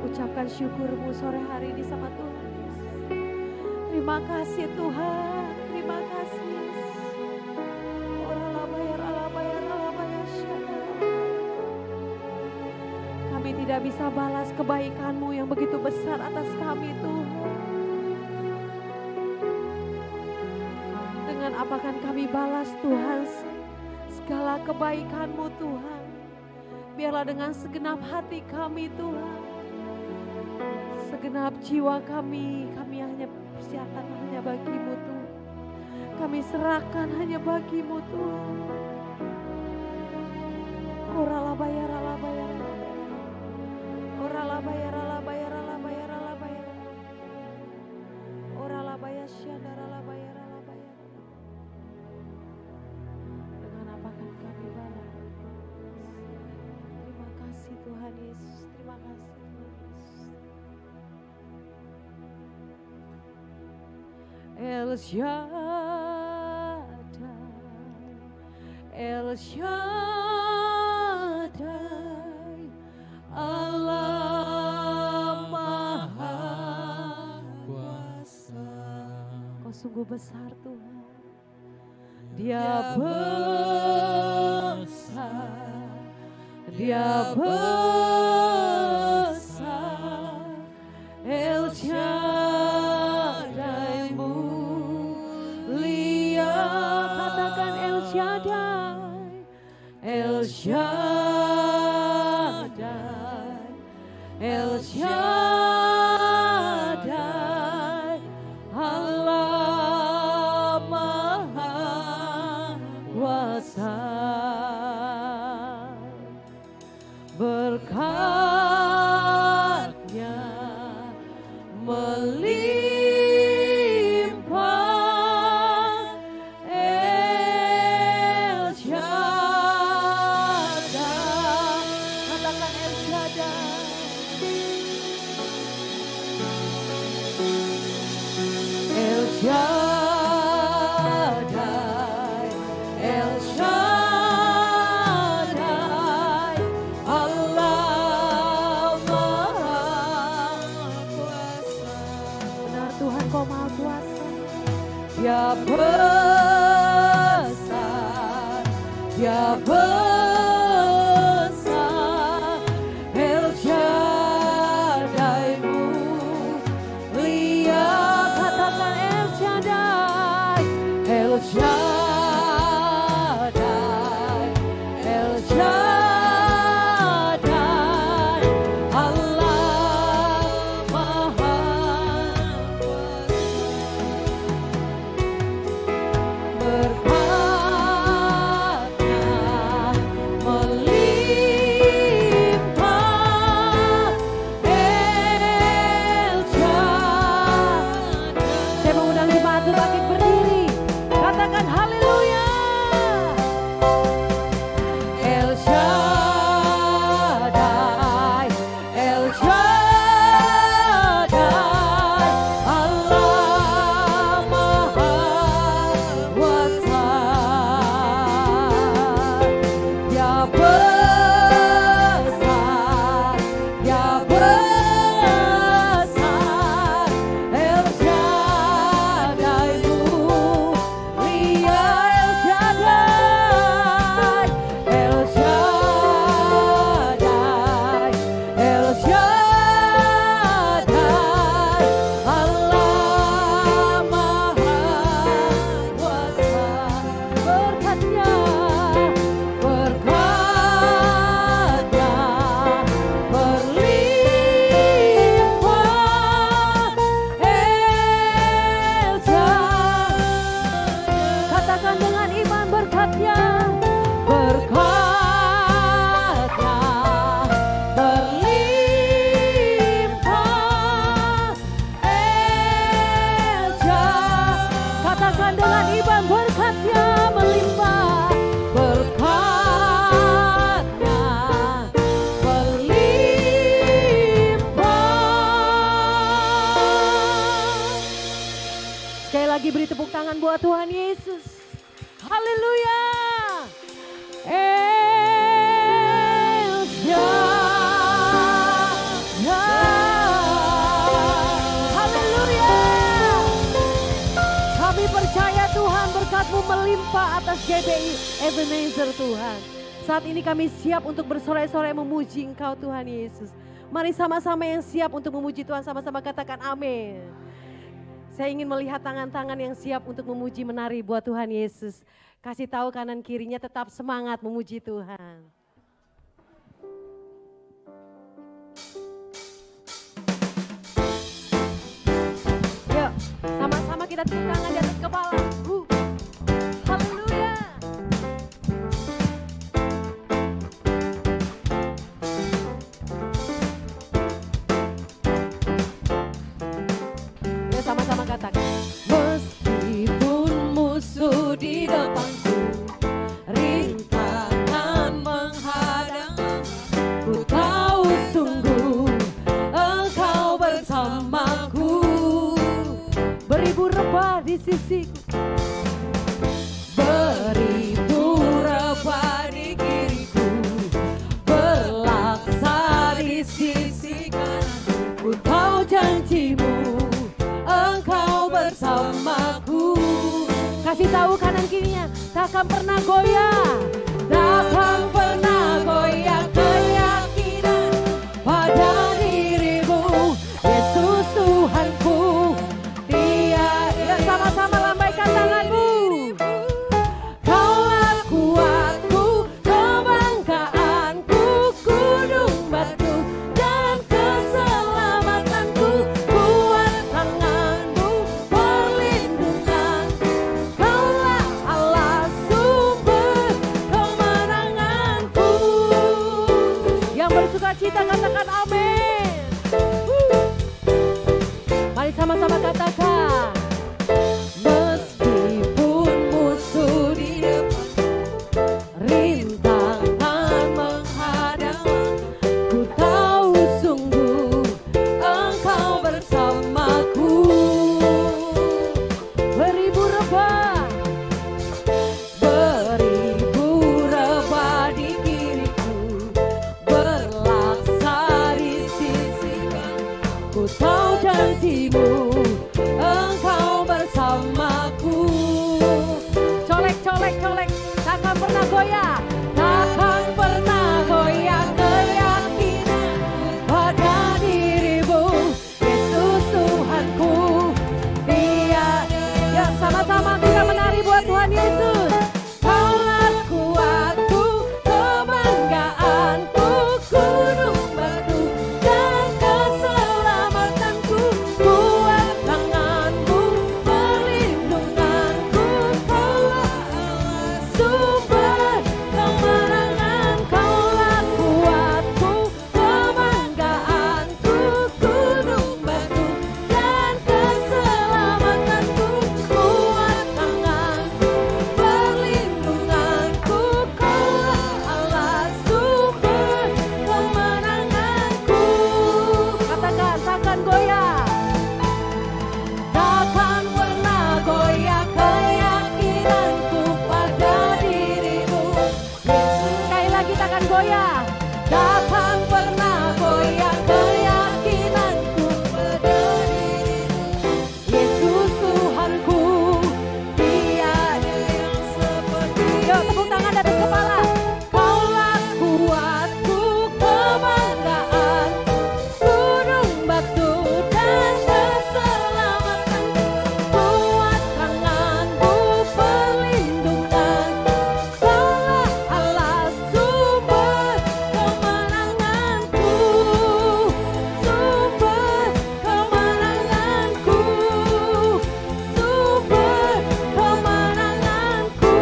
C: Ucapkan syukur-Mu sore hari ini sama Tuhan Yesus. Terima kasih Tuhan, terima kasih Yesus. Kami tidak bisa balas kebaikan-Mu yang begitu besar atas kami Tuhan. Dengan apakan kami balas Tuhan segala kebaikan-Mu Tuhan. Biarlah dengan segenap hati kami Tuhan, segenap jiwa kami hanya persiapan hanya bagi-Mu Tuhan. Kami serahkan hanya bagi-Mu Tuhan. Dengan apa akan kami balas? Terima kasih Tuhan Yesus, terima kasih Tuhan Yesus. El Shaddai, El Shaddai, Allah Maha Kuasa. Kau sungguh besar Tuhan. Dia besar, Dia besar, El Shaddai mulia. Katakan El Shaddai, El Shaddai, El Shaddai, Allah Maha Kuasa. Berkat-Nya melimpah, El Shaddai. Katakan El Shaddai. El Shaddai, El Shaddai, Allah Maha Kuasa. Benar Tuhan, Kau Maha Kuasa. Dia besar, Dia besar, El Shaddai mulia. Katakan El Shaddai, El Shaddai, El Shaddai, Allah Maha Kuasa. Berkat-Nya melimpah, El Shaddai. Saya mengundang jemaat untuk bangkit berdiri. Katakan haleluya. El Shaddai, El Shaddai, Allah Maha Kuasa. Dia besar, Dia besar, El Shaddai mulia. El Shaddai, El Shaddai, Allah Maha Kuasa. Berkat-Nya, berkat-Nya berlimpah, El Shaddai. Katakan dengan iman, berkat-Nya, berkat-Nya berlimpah, El Shaddai. Katakan dengan iman, berkat-Nya melimpah, berkat-Nya berlimpah. Sekali lagi beri tepuk tangan buat Tuhan Yesus. Haleluya. El Shaddai. Haleluya. Kami percaya Tuhan, berkat-Mu melimpah atas GBI Ebenezer Tuhan. Saat ini kami siap untuk bersorai-sorai memuji Engkau Tuhan Yesus. Mari sama-sama yang siap untuk memuji Tuhan, sama-sama katakan amin. Saya ingin melihat tangan-tangan yang siap untuk memuji menari buat Tuhan Yesus. Kasih tahu kanan kirinya tetap semangat memuji Tuhan. Yuk, sama-sama kita tepuk tangan di atas kepala. Haleluya. sisiku. Beribu rebah di kiriku, berlaksa di sisi kanan. Ku tahu janjimu, Engkau bersamaku. Kasih tahu kanan kirinya, takkan pernah goyah, takkan pernah goyah keyakinan pada dirimu, Yesus Tuhanku. Dia, ya sama-sama lambaikan tanganmu. Kaulah kuatku, kebanggaanku, gunung batu dan keselamatanku. Kuat tanganmu, perlindungan. Kaulah Allah sumber kemenanganku. Yang bersuka cita katakan amin. Mari sama-sama katakan. Meskipun musuh di depan, rintangan menghadang, ku tahu sungguh Engkau bersamaku. Beribu rebah di kiriku, berlaksa di sisi kanan. Ku tahu janjimu, Engkau bersamaku. Colek, colek, colek, takkan pernah goyah, takkan pernah goyah keyakinan pada dirimu, Yesus Tuhanku. Dia, ya sama-sama kita menari buat Tuhan Yesus. Kaulah kuatku, kebanggaanku, gunung batu dan keselamatanku. Kuat tanganmu, perlindunganku. Kaulah Allah sumber kemenangan. Kaulah kuatku, kebanggaanku, gunung batu dan keselamatanku. Kuat tanganku, perlindunganku. Kaulah Allah sumber kemenanganku. Katakan, takkan goyah, takkan pernah goyah keyakinanku pada dirimu, Yesus. Sekali lagi, takkan goyah, takkan pernah goyah keyakinanku pada dirimu, Yesus Tuhanku. Dia yang seperti. Yuk, tepuk tangan dari kepala. Kaulah kuatku, kebanggaan, gunung batu dan keselamatanku. Kuat tanganmu, perlindungan. Kaulah Allah sumber kemenanganku. Sumber kemenanganku. Sumber kemenanganku.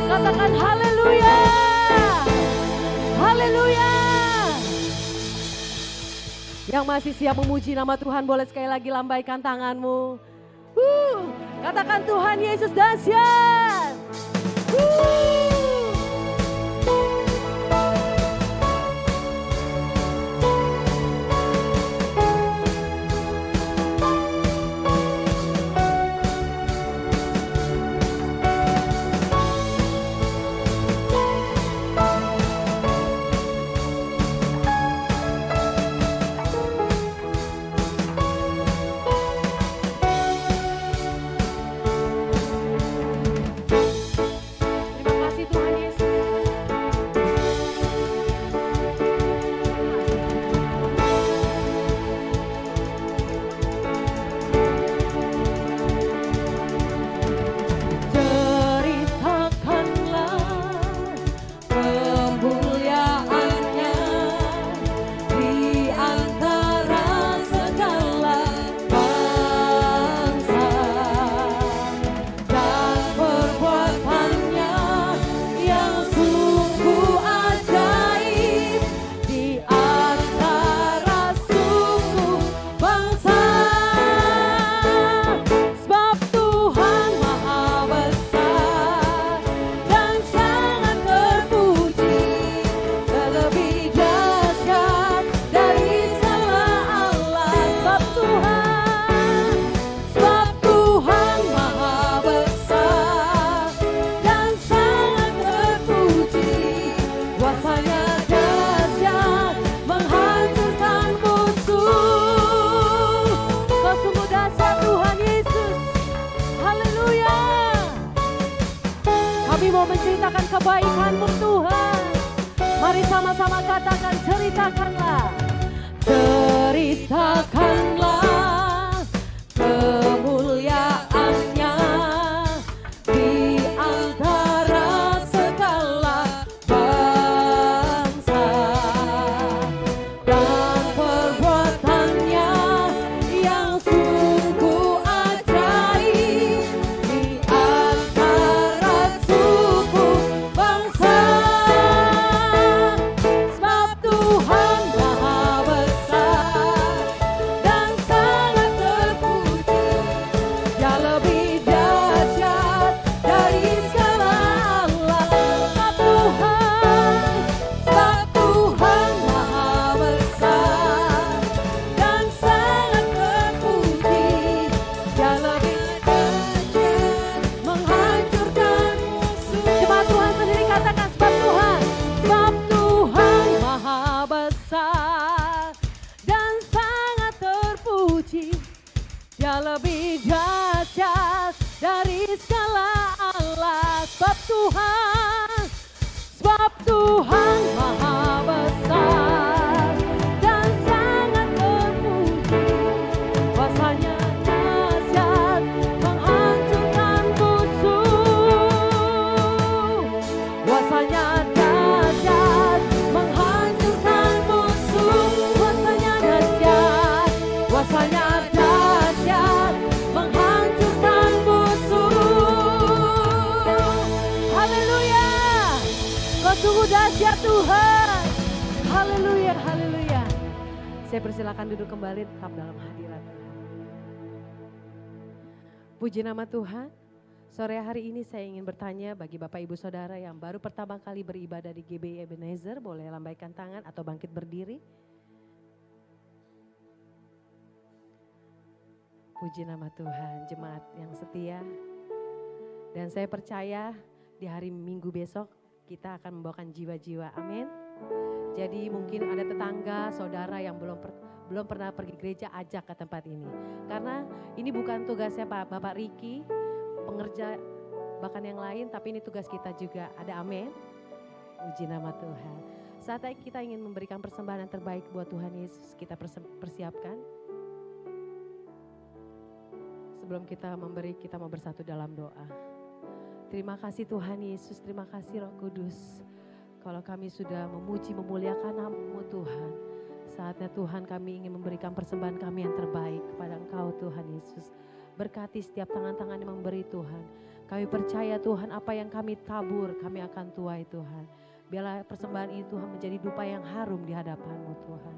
C: Katakan haleluya. Haleluya. Yang masih siap memuji nama Tuhan boleh sekali lagi lambaikan tanganmu. Katakan Tuhan Yesus dahsyat. Kami mau menceritakan kebaikan-Mu Tuhan. Mari sama-sama katakan, ceritakanlah. Ceritakanlah kemuliaan-Nya di antara segala bangsa, dan perbuatan-Nya yang sungguh ajaib di antara suku bangsa. Sebab Tuhan Maha besar dan sangat terpuji, Dia lebih dahsyat dari segala Allah. Sebab Tuhan Maha besar dan sangat terpuji, Dia lebih dahsyat menghancurkan musuh. Jemaat Tuhan sendiri katakan, sebab Tuhan Maha besar dan sangat terpuji, Dia lebih dahsyat dari segala Allah. Sebab Tuhan Maha besar dan sangat terpuji, kuasa-Nya dahsyat menghancurkan musuh. Kuasa-Nya dahsyat menghancurkan musuh. Kuasa-Nya dahsyat, kuasa-Nya dahsyat menghancurkan musuh. Haleluya, Kau sungguh dahsyat Tuhan. Haleluya, haleluya. Saya persilakan duduk kembali tetap dalam hadirat Tuhan. Puji nama Tuhan. Sore hari ini saya ingin bertanya bagi Bapak Ibu Saudara yang baru pertama kali beribadah di GBI Ebenezer, boleh lambaikan tangan atau bangkit berdiri. Puji nama Tuhan, jemaat yang setia. Dan saya percaya di hari Minggu besok kita akan membawakan jiwa-jiwa, amin. Jadi mungkin ada tetangga, saudara yang belum pernah pergi gereja, ajak ke tempat ini. Karena ini bukan tugasnya Bapak Riki, pengerja bahkan yang lain, tapi ini tugas kita juga, ada amin. Puji nama Tuhan. Saat ini kita ingin memberikan persembahan yang terbaik buat Tuhan Yesus, kita persiapkan. Sebelum kita memberi, kita mau bersatu dalam doa. Terima kasih Tuhan Yesus, terima kasih Roh Kudus. Kalau kami sudah memuji, memuliakan nama-Mu Tuhan. Saatnya Tuhan kami ingin memberikan persembahan kami yang terbaik kepada Engkau Tuhan Yesus. Berkati setiap tangan-tangan yang memberi Tuhan. Kami percaya Tuhan apa yang kami tabur kami akan tuai Tuhan. Biarlah persembahan ini Tuhan menjadi dupa yang harum di hadapan-Mu Tuhan.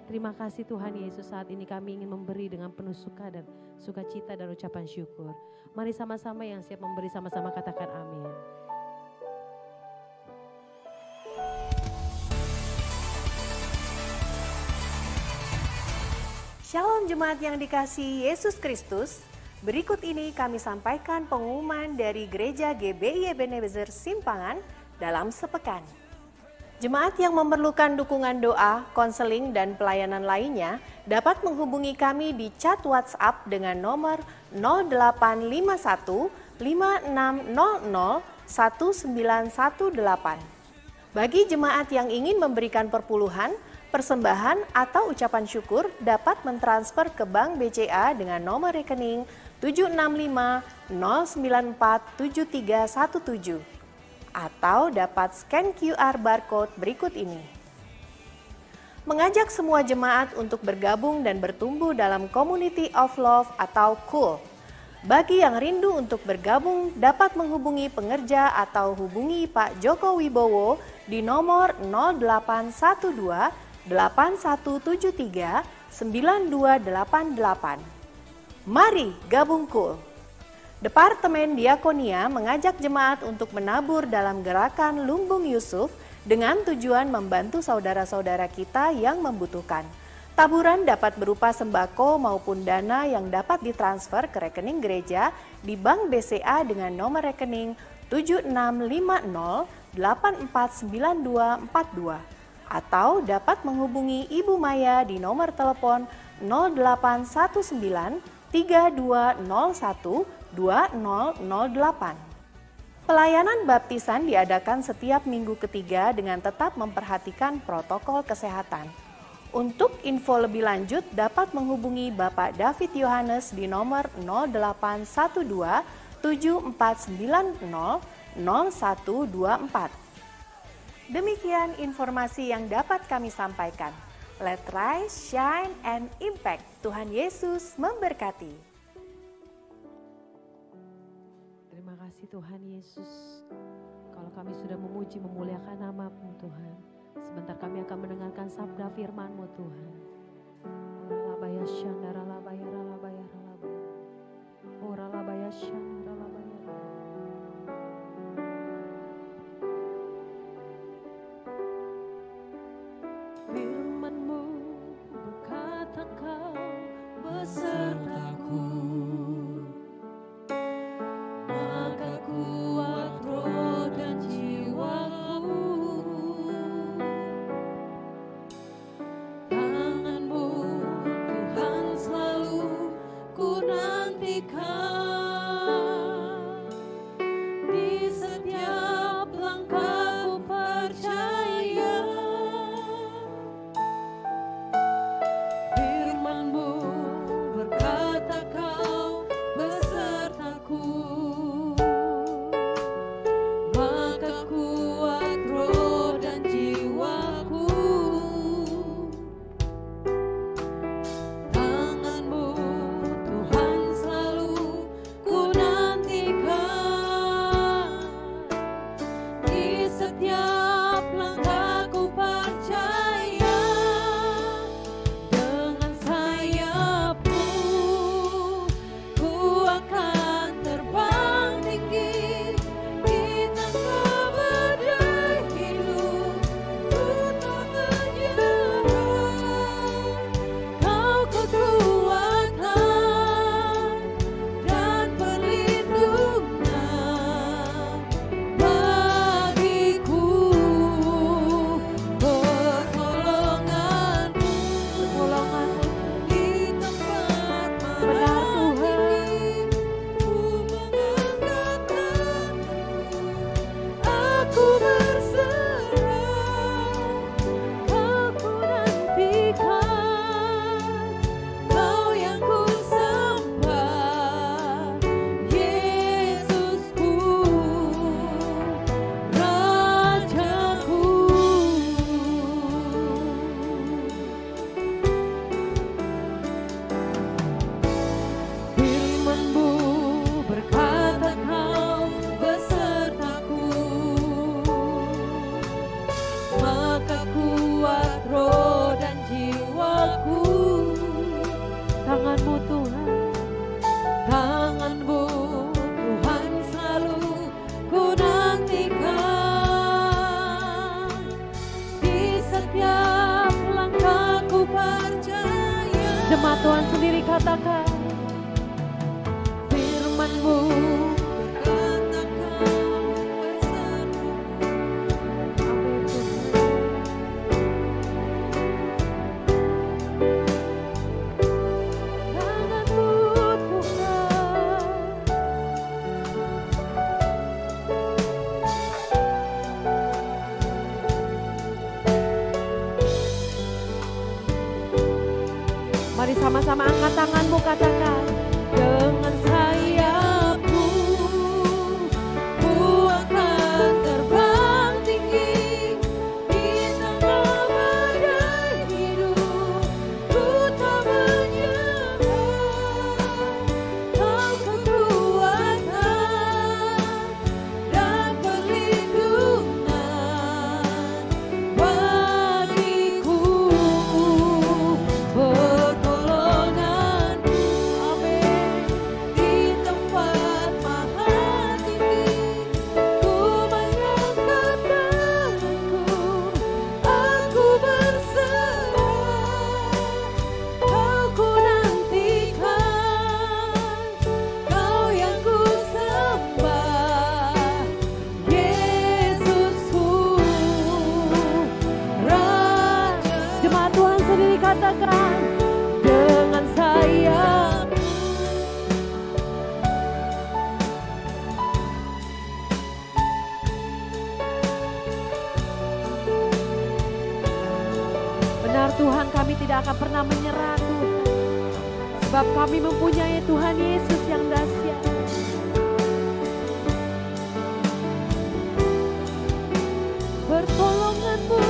C: Terima kasih Tuhan Yesus, saat ini kami ingin memberi dengan penuh sukacita dan ucapan syukur. Mari sama-sama yang siap memberi sama-sama katakan amin.
F: Shalom jemaat yang dikasihi Yesus Kristus. Berikut ini kami sampaikan pengumuman dari Gereja GBI Ebenezer Simpangan dalam sepekan. Jemaat yang memerlukan dukungan doa, konseling, dan pelayanan lainnya dapat menghubungi kami di chat WhatsApp dengan nomor 0851 5600 1918. Bagi jemaat yang ingin memberikan perpuluhan, persembahan, atau ucapan syukur dapat mentransfer ke Bank BCA dengan nomor rekening 765 094 7317. Atau dapat scan QR barcode berikut ini. Mengajak semua jemaat untuk bergabung dan bertumbuh dalam Community of Love atau KUL. Bagi yang rindu untuk bergabung dapat menghubungi pengerja atau hubungi Pak Joko Wibowo di nomor 0812 8173 9288. Mari gabung KUL. Departemen Diakonia mengajak jemaat untuk menabur dalam gerakan Lumbung Yusuf dengan tujuan membantu saudara-saudara kita yang membutuhkan. Taburan dapat berupa sembako maupun dana yang dapat ditransfer ke rekening gereja di Bank BCA dengan nomor rekening 7650849242 atau dapat menghubungi Ibu Maya di nomor telepon 0819 3201 2008. Pelayanan baptisan diadakan setiap minggu ketiga dengan tetap memperhatikan protokol kesehatan. Untuk info lebih lanjut dapat menghubungi Bapak David Yohanes di nomor 0812 7490 0124. Demikian informasi yang dapat kami sampaikan. Let rise, shine, and impact. Tuhan Yesus memberkati.
C: Terima kasih Tuhan Yesus. Kalau kami sudah memuji memuliakan nama-Mu Tuhan, sebentar kami akan mendengarkan sabda firman-Mu Tuhan. Oralabaya syandara labaya ralabaya ralabaya. Oralabaya syandara labaya. Firman-Mu berkata Kau besertaku. Jemaat Tuhan sendiri katakan, firman-Mu sama-sama angkat tanganmu, katakan, dengan sayapku ku akan terbang tinggi di tengah badai hidup, ku tak menyerah. Kau kekuatan dan perlindungan bagiku. Pertolongan kami tidak akan pernah menyerah Tuhan. Sebab kami mempunyai Tuhan Yesus yang dahsyat. Pertolongan-Mu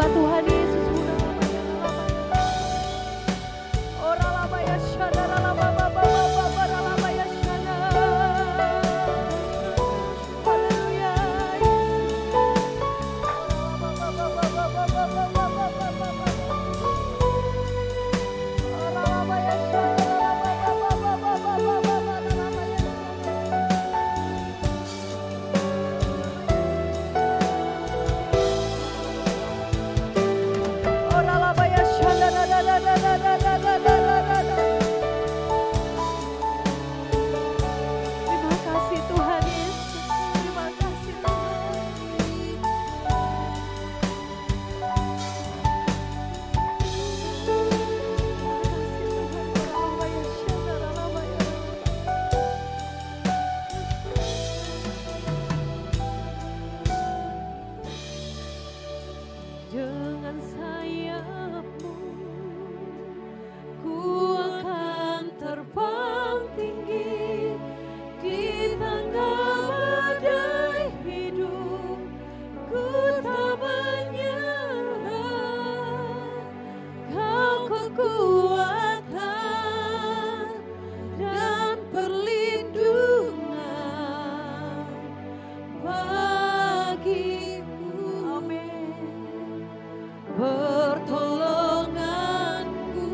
C: Tuhan. Dengan sayap-Mu ku akan terbang tinggi di tengah badai hidup. Ku tak menyerah, Kau kekuatan dan perlindungan bagiku. Amin. Pertolonganku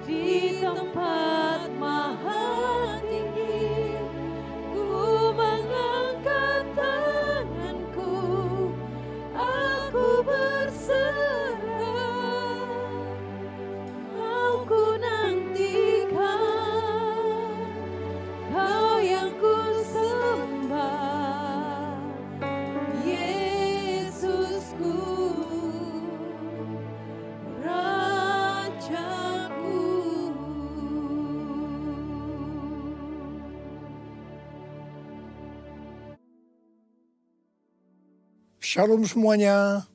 C: di tempat maha tinggi, ku mengangkat tanganku, aku berserah, Kau ku nantikan, Kau yang ku sembah, Yesusku.
G: Shalom semuanya.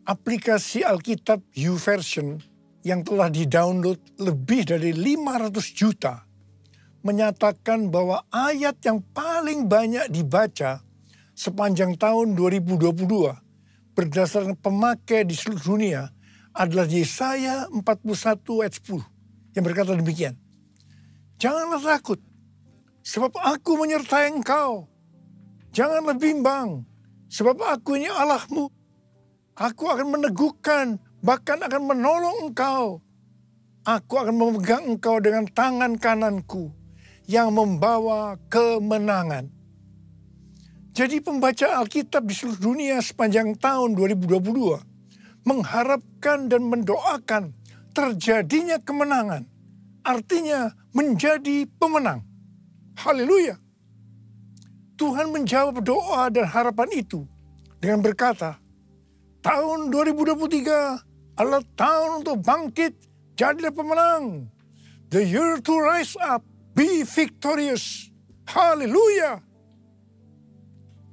G: Aplikasi Alkitab YouVersion yang telah di-download lebih dari 500 juta menyatakan bahwa ayat yang paling banyak dibaca sepanjang tahun 2022 berdasarkan pemakai di seluruh dunia adalah Yesaya 41 ayat 10 yang berkata demikian. Janganlah takut, sebab aku menyertai engkau. Janganlah bimbang, sebab aku ini Allahmu. Aku akan meneguhkan, bahkan akan menolong engkau. Aku akan memegang engkau dengan tangan kananku yang membawa kemenangan. Jadi pembaca Alkitab di seluruh dunia sepanjang tahun 2022 mengharapkan dan mendoakan terjadinya kemenangan. Artinya menjadi pemenang. Haleluya. Tuhan menjawab doa dan harapan itu dengan berkata, tahun 2023 adalah tahun untuk bangkit, jadilah pemenang. The year to rise up, be victorious. Haleluya.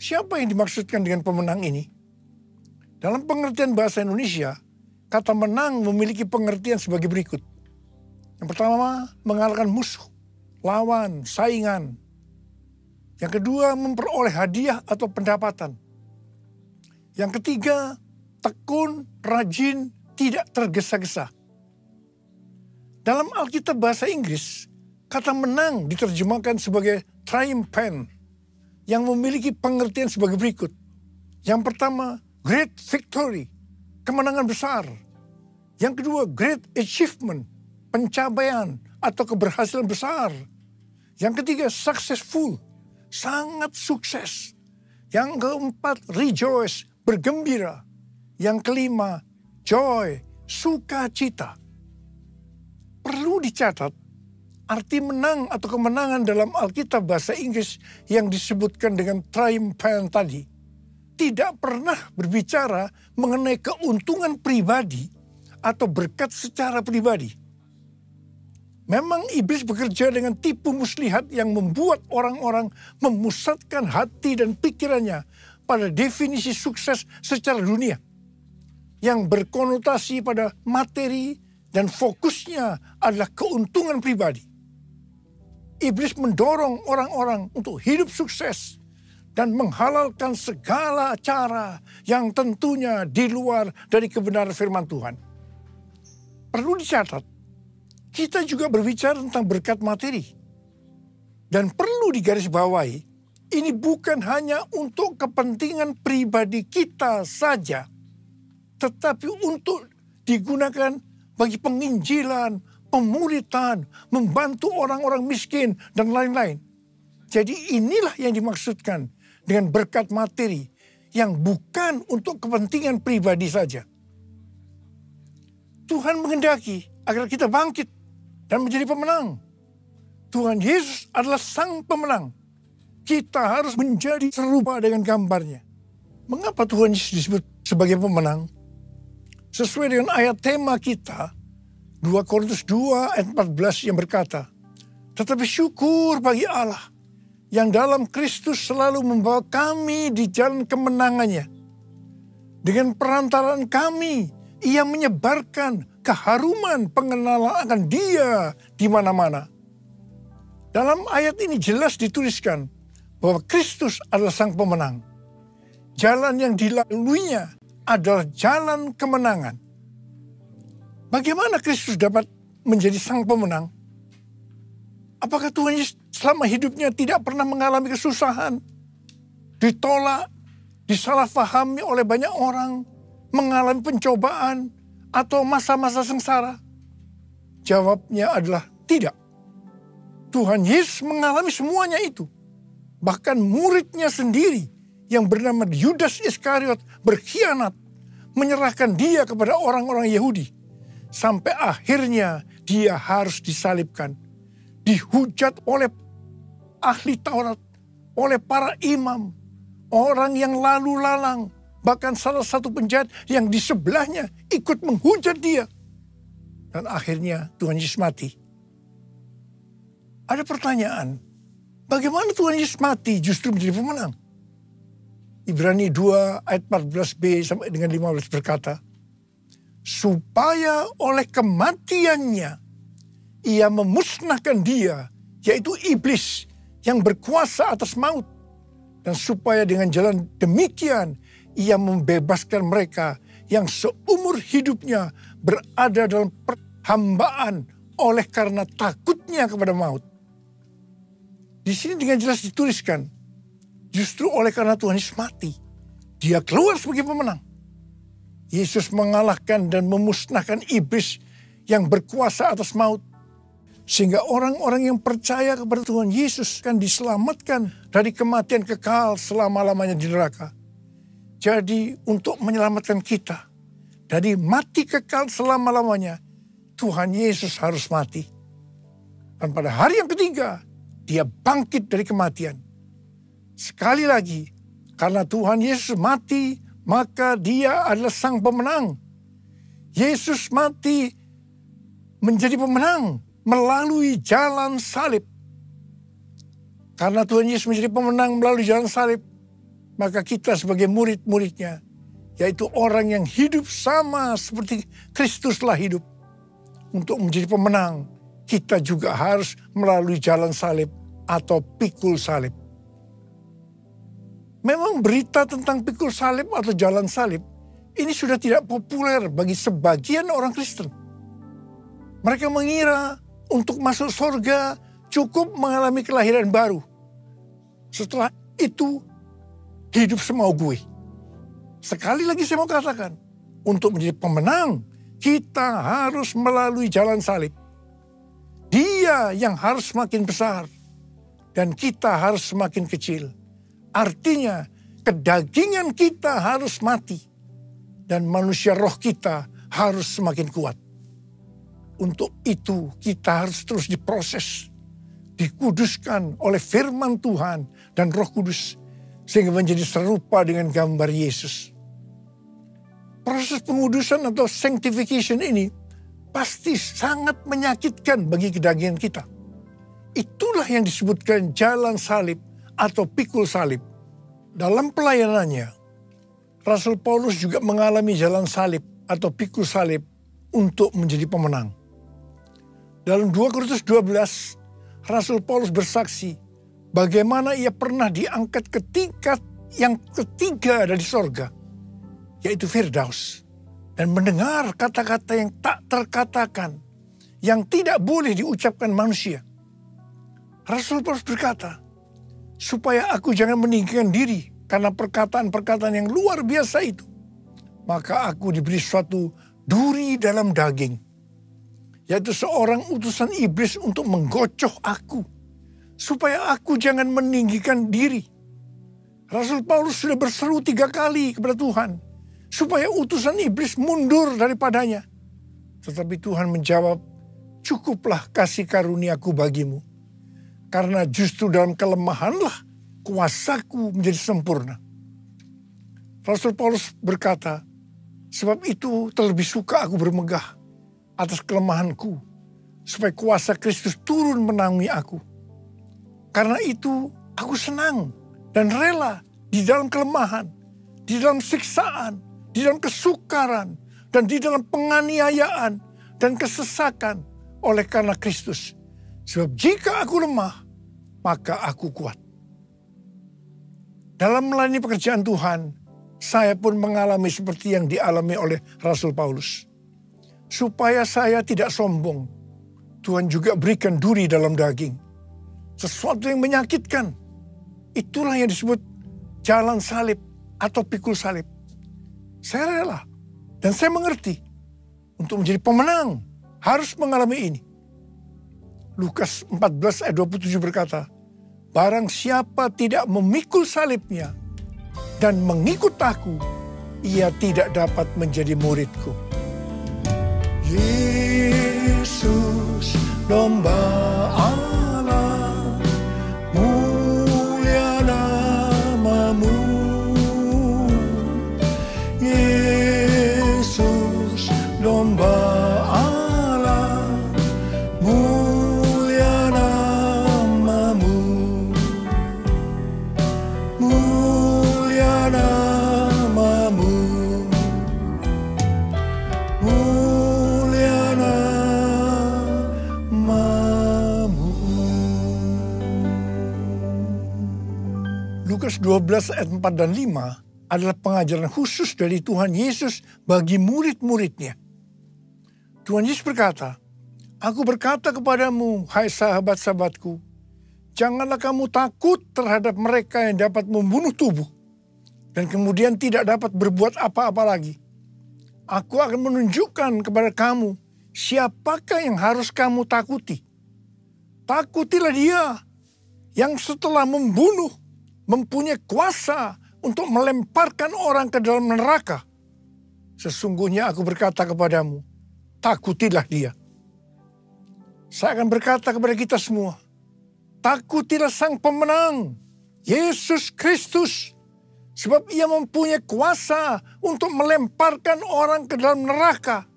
G: Siapa yang dimaksudkan dengan pemenang ini? Dalam pengertian bahasa Indonesia, kata menang memiliki pengertian sebagai berikut. Yang pertama, mengalahkan musuh, lawan, saingan. Yang kedua, memperoleh hadiah atau pendapatan. Yang ketiga, tekun, rajin, tidak tergesa-gesa. Dalam Alkitab bahasa Inggris, kata menang diterjemahkan sebagai triumphant, yang memiliki pengertian sebagai berikut. Yang pertama, great victory, kemenangan besar. Yang kedua, great achievement, pencapaian atau keberhasilan besar. Yang ketiga, successful, sangat sukses. Yang keempat, rejoice, bergembira. Yang kelima, joy, sukacita. Perlu dicatat, arti menang atau kemenangan dalam Alkitab bahasa Inggris yang disebutkan dengan triumphant tadi tidak pernah berbicara mengenai keuntungan pribadi atau berkat secara pribadi. Memang iblis bekerja dengan tipu muslihat yang membuat orang-orang memusatkan hati dan pikirannya pada definisi sukses secara dunia yang berkonotasi pada materi dan fokusnya adalah keuntungan pribadi. Iblis mendorong orang-orang untuk hidup sukses dan menghalalkan segala cara yang tentunya di luar dari kebenaran firman Tuhan. Perlu dicatat, kita juga berbicara tentang berkat materi. Dan perlu digarisbawahi, ini bukan hanya untuk kepentingan pribadi kita saja, tetapi untuk digunakan bagi penginjilan, pemuritan, membantu orang-orang miskin, dan lain-lain. Jadi inilah yang dimaksudkan dengan berkat materi yang bukan untuk kepentingan pribadi saja. Tuhan menghendaki agar kita bangkit dan menjadi pemenang. Tuhan Yesus adalah sang pemenang. Kita harus menjadi serupa dengan gambarnya. Mengapa Tuhan Yesus disebut sebagai pemenang? Sesuai dengan ayat tema kita, 2 Korintus 2 ayat 14 yang berkata, tetapi syukur bagi Allah yang dalam Kristus selalu membawa kami di jalan kemenangannya. Dengan perantaraan kami, Ia menyebarkan keharuman pengenalan akan Dia di mana-mana. Dalam ayat ini jelas dituliskan bahwa Kristus adalah sang pemenang. Jalan yang dilaluinya adalah jalan kemenangan. Bagaimana Kristus dapat menjadi sang pemenang? Apakah Tuhan Yesus selama hidupnya tidak pernah mengalami kesusahan, ditolak, disalahfahami oleh banyak orang, mengalami pencobaan, atau masa-masa sengsara? Jawabnya adalah tidak. Tuhan Yesus mengalami semuanya itu. Bahkan muridnya sendiri yang bernama Yudas Iskariot berkhianat, menyerahkan dia kepada orang-orang Yahudi. Sampai akhirnya dia harus disalibkan. Dihujat oleh ahli Taurat, oleh para imam, orang yang lalu lalang. Bahkan salah satu penjahat yang di sebelahnya ikut menghujat dia. Dan akhirnya Tuhan Yesus mati. Ada pertanyaan, bagaimana Tuhan Yesus mati justru menjadi pemenang? Ibrani 2 ayat 14b sampai dengan 15 berkata, supaya oleh kematiannya Ia memusnahkan dia, yaitu iblis yang berkuasa atas maut. Dan supaya dengan jalan demikian Ia membebaskan mereka yang seumur hidupnya berada dalam perhambaan oleh karena takutnya kepada maut. Di sini dengan jelas dituliskan, justru oleh karena Tuhan Yesus mati, Dia keluar sebagai pemenang. Yesus mengalahkan dan memusnahkan iblis yang berkuasa atas maut. Sehingga orang-orang yang percaya kepada Tuhan Yesus akan diselamatkan dari kematian kekal selama-lamanya di neraka. Jadi untuk menyelamatkan kita dari mati kekal selama-lamanya, Tuhan Yesus harus mati. Dan pada hari yang ketiga, Dia bangkit dari kematian. Sekali lagi, karena Tuhan Yesus mati, maka Dia adalah sang pemenang. Yesus mati menjadi pemenang melalui jalan salib. Karena Tuhan Yesus menjadi pemenang melalui jalan salib, maka kita sebagai murid-muridnya, yaitu orang yang hidup sama seperti Kristus telah hidup, untuk menjadi pemenang, kita juga harus melalui jalan salib atau pikul salib. Memang berita tentang pikul salib atau jalan salib ini sudah tidak populer bagi sebagian orang Kristen. Mereka mengira untuk masuk surga cukup mengalami kelahiran baru. Setelah itu hidup semau gue. Sekali lagi saya mau katakan, untuk menjadi pemenang kita harus melalui jalan salib. Dia yang harus semakin besar dan kita harus semakin kecil. Artinya kedagingan kita harus mati dan manusia roh kita harus semakin kuat. Untuk itu kita harus terus diproses, dikuduskan oleh firman Tuhan dan Roh Kudus, sehingga menjadi serupa dengan gambar Yesus. Proses pengudusan atau sanctification ini pasti sangat menyakitkan bagi kedagingan kita. Itulah yang disebutkan jalan salib atau pikul salib. Dalam pelayanannya, Rasul Paulus juga mengalami jalan salib atau pikul salib untuk menjadi pemenang. Dalam 2 Korintus 12, Rasul Paulus bersaksi bagaimana ia pernah diangkat ke tingkat yang ketiga dari sorga, yaitu Firdaus, dan mendengar kata-kata yang tak terkatakan, yang tidak boleh diucapkan manusia. Rasul Paulus berkata, supaya aku jangan meninggikan diri karena perkataan-perkataan yang luar biasa itu, maka aku diberi suatu duri dalam daging, yaitu seorang utusan iblis untuk menggocoh aku, supaya aku jangan meninggikan diri. Rasul Paulus sudah berseru 3 kali kepada Tuhan, supaya utusan iblis mundur daripadanya. Tetapi Tuhan menjawab, cukuplah kasih karuniaku bagimu, karena justru dalam kelemahanlah kuasaku menjadi sempurna. Rasul Paulus berkata, sebab itu terlebih suka aku bermegah atas kelemahanku, supaya kuasa Kristus turun menaungi aku. Karena itu aku senang dan rela di dalam kelemahan, di dalam siksaan, di dalam kesukaran, dan di dalam penganiayaan dan kesesakan oleh karena Kristus. Sebab jika aku lemah, maka aku kuat. Dalam melayani pekerjaan Tuhan, saya pun mengalami seperti yang dialami oleh Rasul Paulus. Supaya saya tidak sombong, Tuhan juga berikan duri dalam daging. Sesuatu yang menyakitkan. Itulah yang disebut jalan salib atau pikul salib. Saya rela dan saya mengerti. Untuk menjadi pemenang harus mengalami ini. Lukas 14 ayat 27 berkata, barang siapa tidak memikul salibnya dan mengikut aku, ia tidak dapat menjadi muridku. Yesus, domba Allah, mulia namamu. Yesus, domba Allah, mulia namamu. Mulia namamu. Lukas 12 ayat 4 dan 5 adalah pengajaran khusus dari Tuhan Yesus bagi murid-muridnya. Tuhan Yesus berkata, aku berkata kepadamu, hai sahabat-sahabatku, janganlah kamu takut terhadap mereka yang dapat membunuh tubuh dan kemudian tidak dapat berbuat apa-apa lagi. Aku akan menunjukkan kepada kamu siapakah yang harus kamu takuti. Takutilah dia yang setelah membunuh mempunyai kuasa untuk melemparkan orang ke dalam neraka. Sesungguhnya aku berkata kepadamu, takutilah dia. Saya akan berkata kepada kita semua, takutilah sang pemenang, Yesus Kristus. Sebab ia mempunyai kuasa untuk melemparkan orang ke dalam neraka.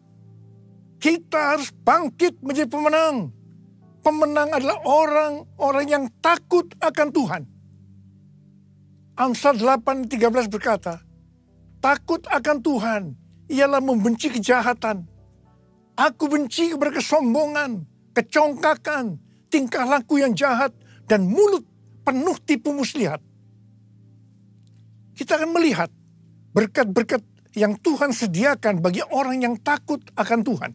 G: Kita harus bangkit menjadi pemenang. Pemenang adalah orang-orang yang takut akan Tuhan. Amsal 8:13 berkata, takut akan Tuhan ialah membenci kejahatan. Aku benci kepada kesombongan, kecongkakan, tingkah laku yang jahat, dan mulut penuh tipu muslihat. Kita akan melihat berkat-berkat yang Tuhan sediakan bagi orang yang takut akan Tuhan.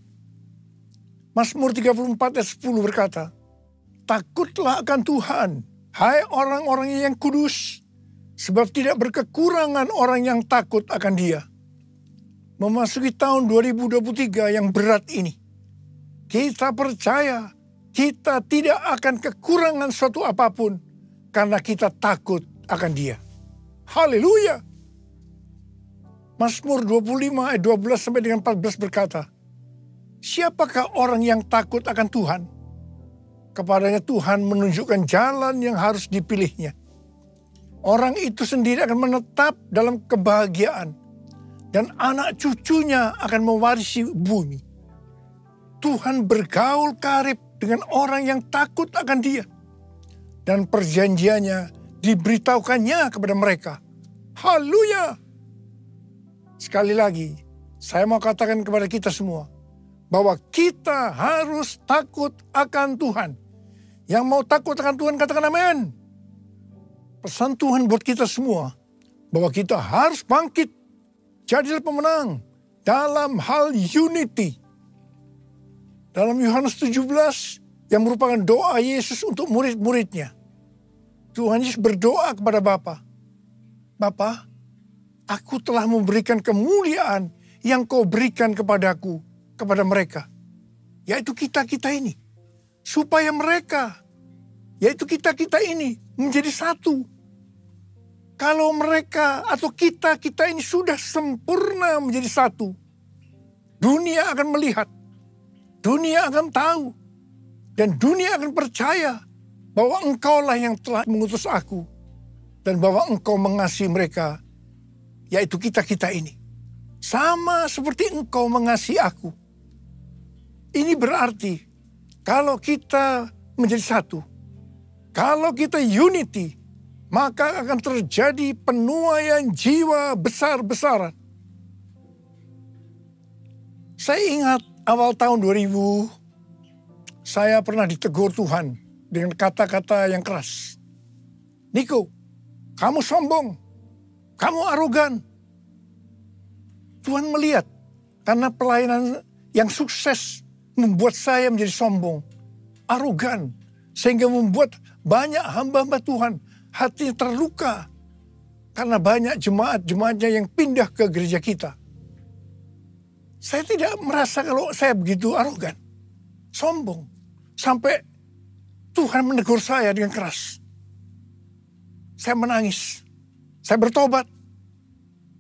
G: Mazmur 34 ayat 10 berkata, takutlah akan Tuhan, hai orang-orang yang kudus, sebab tidak berkekurangan orang yang takut akan Dia. Memasuki tahun 2023 yang berat ini, kita percaya kita tidak akan kekurangan suatu apapun karena kita takut akan Dia. Haleluya! Mazmur 25 ayat 12 sampai dengan 14 berkata, siapakah orang yang takut akan Tuhan? Kepadanya Tuhan menunjukkan jalan yang harus dipilihnya. Orang itu sendiri akan menetap dalam kebahagiaan, dan anak cucunya akan mewarisi bumi. Tuhan bergaul karib dengan orang yang takut akan Dia, dan perjanjiannya diberitahukannya kepada mereka. Haleluya! Sekali lagi, saya mau katakan kepada kita semua, bahwa kita harus takut akan Tuhan. Yang mau takut akan Tuhan katakan amin. Pesan Tuhan buat kita semua, bahwa kita harus bangkit, jadilah pemenang dalam hal unity. Dalam Yohanes 17 yang merupakan doa Yesus untuk murid-muridnya, Tuhan Yesus berdoa kepada Bapa, Bapa, aku telah memberikan kemuliaan yang kau berikan kepadaku, kepada mereka, yaitu kita-kita ini, supaya mereka, yaitu kita-kita ini, menjadi satu. Kalau mereka atau kita-kita ini sudah sempurna menjadi satu, dunia akan melihat, dunia akan tahu, dan dunia akan percaya bahwa engkaulah yang telah mengutus aku, dan bahwa engkau mengasihi mereka, yaitu kita-kita ini. Sama seperti engkau mengasihi aku. Ini berarti kalau kita menjadi satu, kalau kita unity, maka akan terjadi penuaian jiwa besar-besaran. Saya ingat awal tahun 2000, saya pernah ditegur Tuhan dengan kata-kata yang keras. Niko, kamu sombong, kamu arogan. Tuhan melihat karena pelayanan yang sukses membuat saya menjadi sombong, arogan, sehingga membuat banyak hamba-hamba Tuhan hati terluka karena banyak jemaat-jemaatnya yang pindah ke gereja kita. Saya tidak merasa kalau saya begitu arogan, sombong, sampai Tuhan menegur saya dengan keras. Saya menangis, saya bertobat,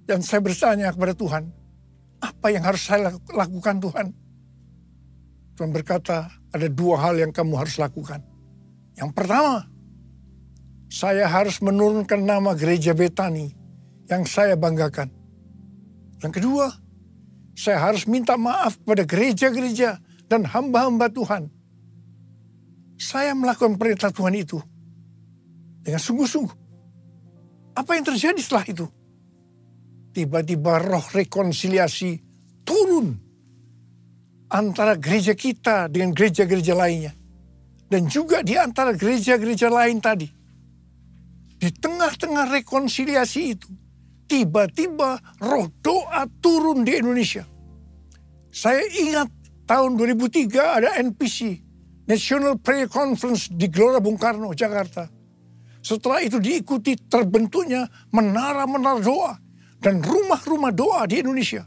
G: dan saya bertanya kepada Tuhan, apa yang harus saya lakukan Tuhan? Tuhan berkata, ada dua hal yang kamu harus lakukan. Yang pertama, saya harus menurunkan nama gereja Betani yang saya banggakan. Yang kedua, saya harus minta maaf kepada gereja-gereja dan hamba-hamba Tuhan. Saya melakukan perintah Tuhan itu dengan sungguh-sungguh. Apa yang terjadi setelah itu? Tiba-tiba roh rekonsiliasi turun antara gereja kita dengan gereja-gereja lainnya. Dan juga di antara gereja-gereja lain tadi. Di tengah-tengah rekonsiliasi itu, tiba-tiba roh doa turun di Indonesia. Saya ingat tahun 2003 ada NPC, National Prayer Conference di Gelora Bung Karno, Jakarta. Setelah itu diikuti terbentuknya menara-menara doa dan rumah-rumah doa di Indonesia.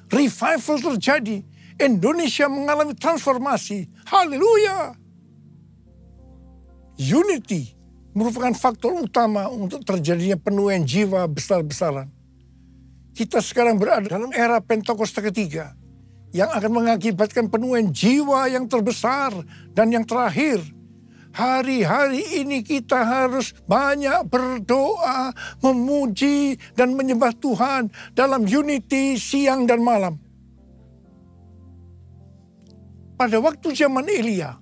G: Revival terjadi. Indonesia mengalami transformasi. Haleluya. Unity merupakan faktor utama untuk terjadinya penuaian jiwa besar-besaran. Kita sekarang berada dalam era Pentakosta ketiga yang akan mengakibatkan penuaian jiwa yang terbesar dan yang terakhir. Hari-hari ini kita harus banyak berdoa, memuji dan menyembah Tuhan dalam unity siang dan malam. Pada waktu zaman Elia,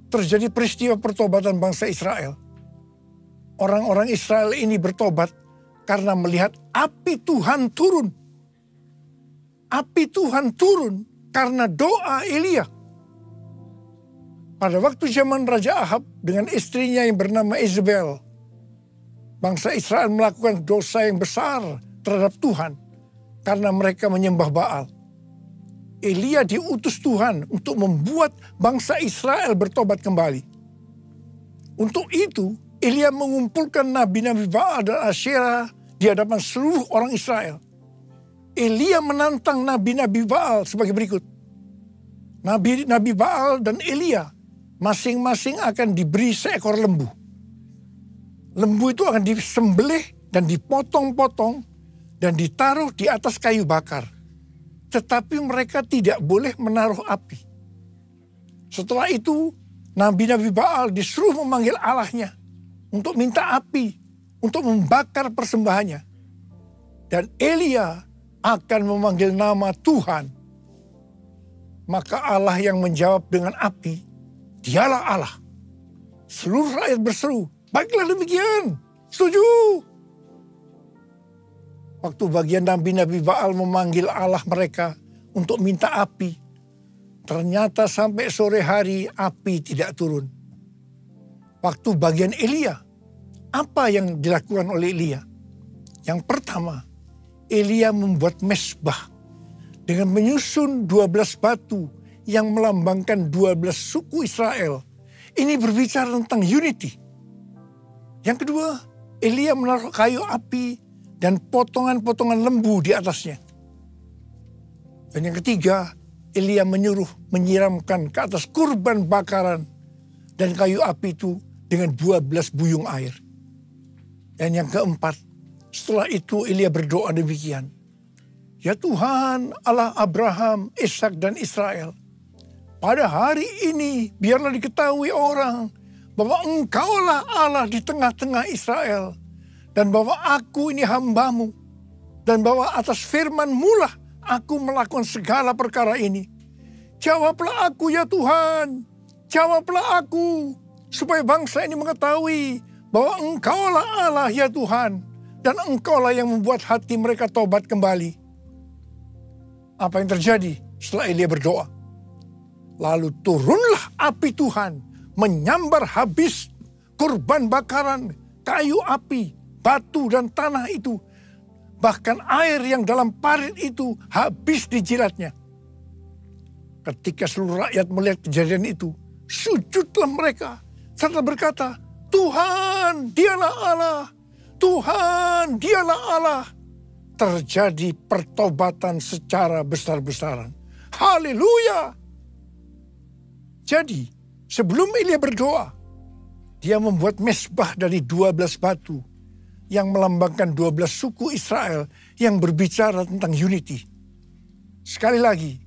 G: terjadi peristiwa pertobatan bangsa Israel. Orang-orang Israel ini bertobat karena melihat api Tuhan turun. Api Tuhan turun karena doa Elia. Pada waktu zaman Raja Ahab dengan istrinya yang bernama Isabel, bangsa Israel melakukan dosa yang besar terhadap Tuhan karena mereka menyembah Baal. Elia diutus Tuhan untuk membuat bangsa Israel bertobat kembali. Untuk itu, Elia mengumpulkan nabi-nabi Baal dan Asyera di hadapan seluruh orang Israel. Elia menantang nabi-nabi Baal sebagai berikut. Nabi-nabi Baal dan Elia masing-masing akan diberi seekor lembu. Lembu itu akan disembelih dan dipotong-potong dan ditaruh di atas kayu bakar. Tetapi mereka tidak boleh menaruh api. Setelah itu, nabi-nabi Baal disuruh memanggil Allahnya untuk minta api, untuk membakar persembahannya. Dan Elia akan memanggil nama Tuhan. Maka Allah yang menjawab dengan api, dialah Allah. Seluruh rakyat berseru, baiklah demikian, setuju. Waktu bagian nabi-nabi Baal memanggil Allah mereka untuk minta api, ternyata sampai sore hari api tidak turun. Waktu bagian Elia, apa yang dilakukan oleh Elia? Yang pertama, Elia membuat mezbah dengan menyusun 12 batu yang melambangkan 12 suku Israel. Ini berbicara tentang unity. Yang kedua, Elia menaruh kayu api dan potongan-potongan lembu di atasnya. Dan yang ketiga, Elia menyuruh menyiramkan ke atas kurban bakaran dan kayu api itu dengan 12 buyung air. Dan yang keempat, setelah itu Elia berdoa demikian. Ya Tuhan, Allah Abraham, Ishak dan Israel. Pada hari ini biarlah diketahui orang bahwa Engkaulah Allah di tengah-tengah Israel. Dan bahwa aku ini hambamu. Dan bahwa atas firman-Mu lah aku melakukan segala perkara ini. Jawablah aku ya Tuhan. Jawablah aku. Supaya bangsa ini mengetahui bahwa Engkaulah Allah ya Tuhan. Dan Engkaulah yang membuat hati mereka tobat kembali. Apa yang terjadi setelah Elia berdoa? Lalu turunlah api Tuhan, menyambar habis kurban bakaran, kayu api, batu dan tanah itu. Bahkan air yang dalam parit itu habis dijilatnya. Ketika seluruh rakyat melihat kejadian itu, sujudlah mereka serta berkata, Tuhan, dialah Allah. Tuhan, dialah Allah. Terjadi pertobatan secara besar-besaran. Haleluya. Jadi, sebelum Elia berdoa, dia membuat mezbah dari 12 batu yang melambangkan 12 suku Israel yang berbicara tentang unity. Sekali lagi,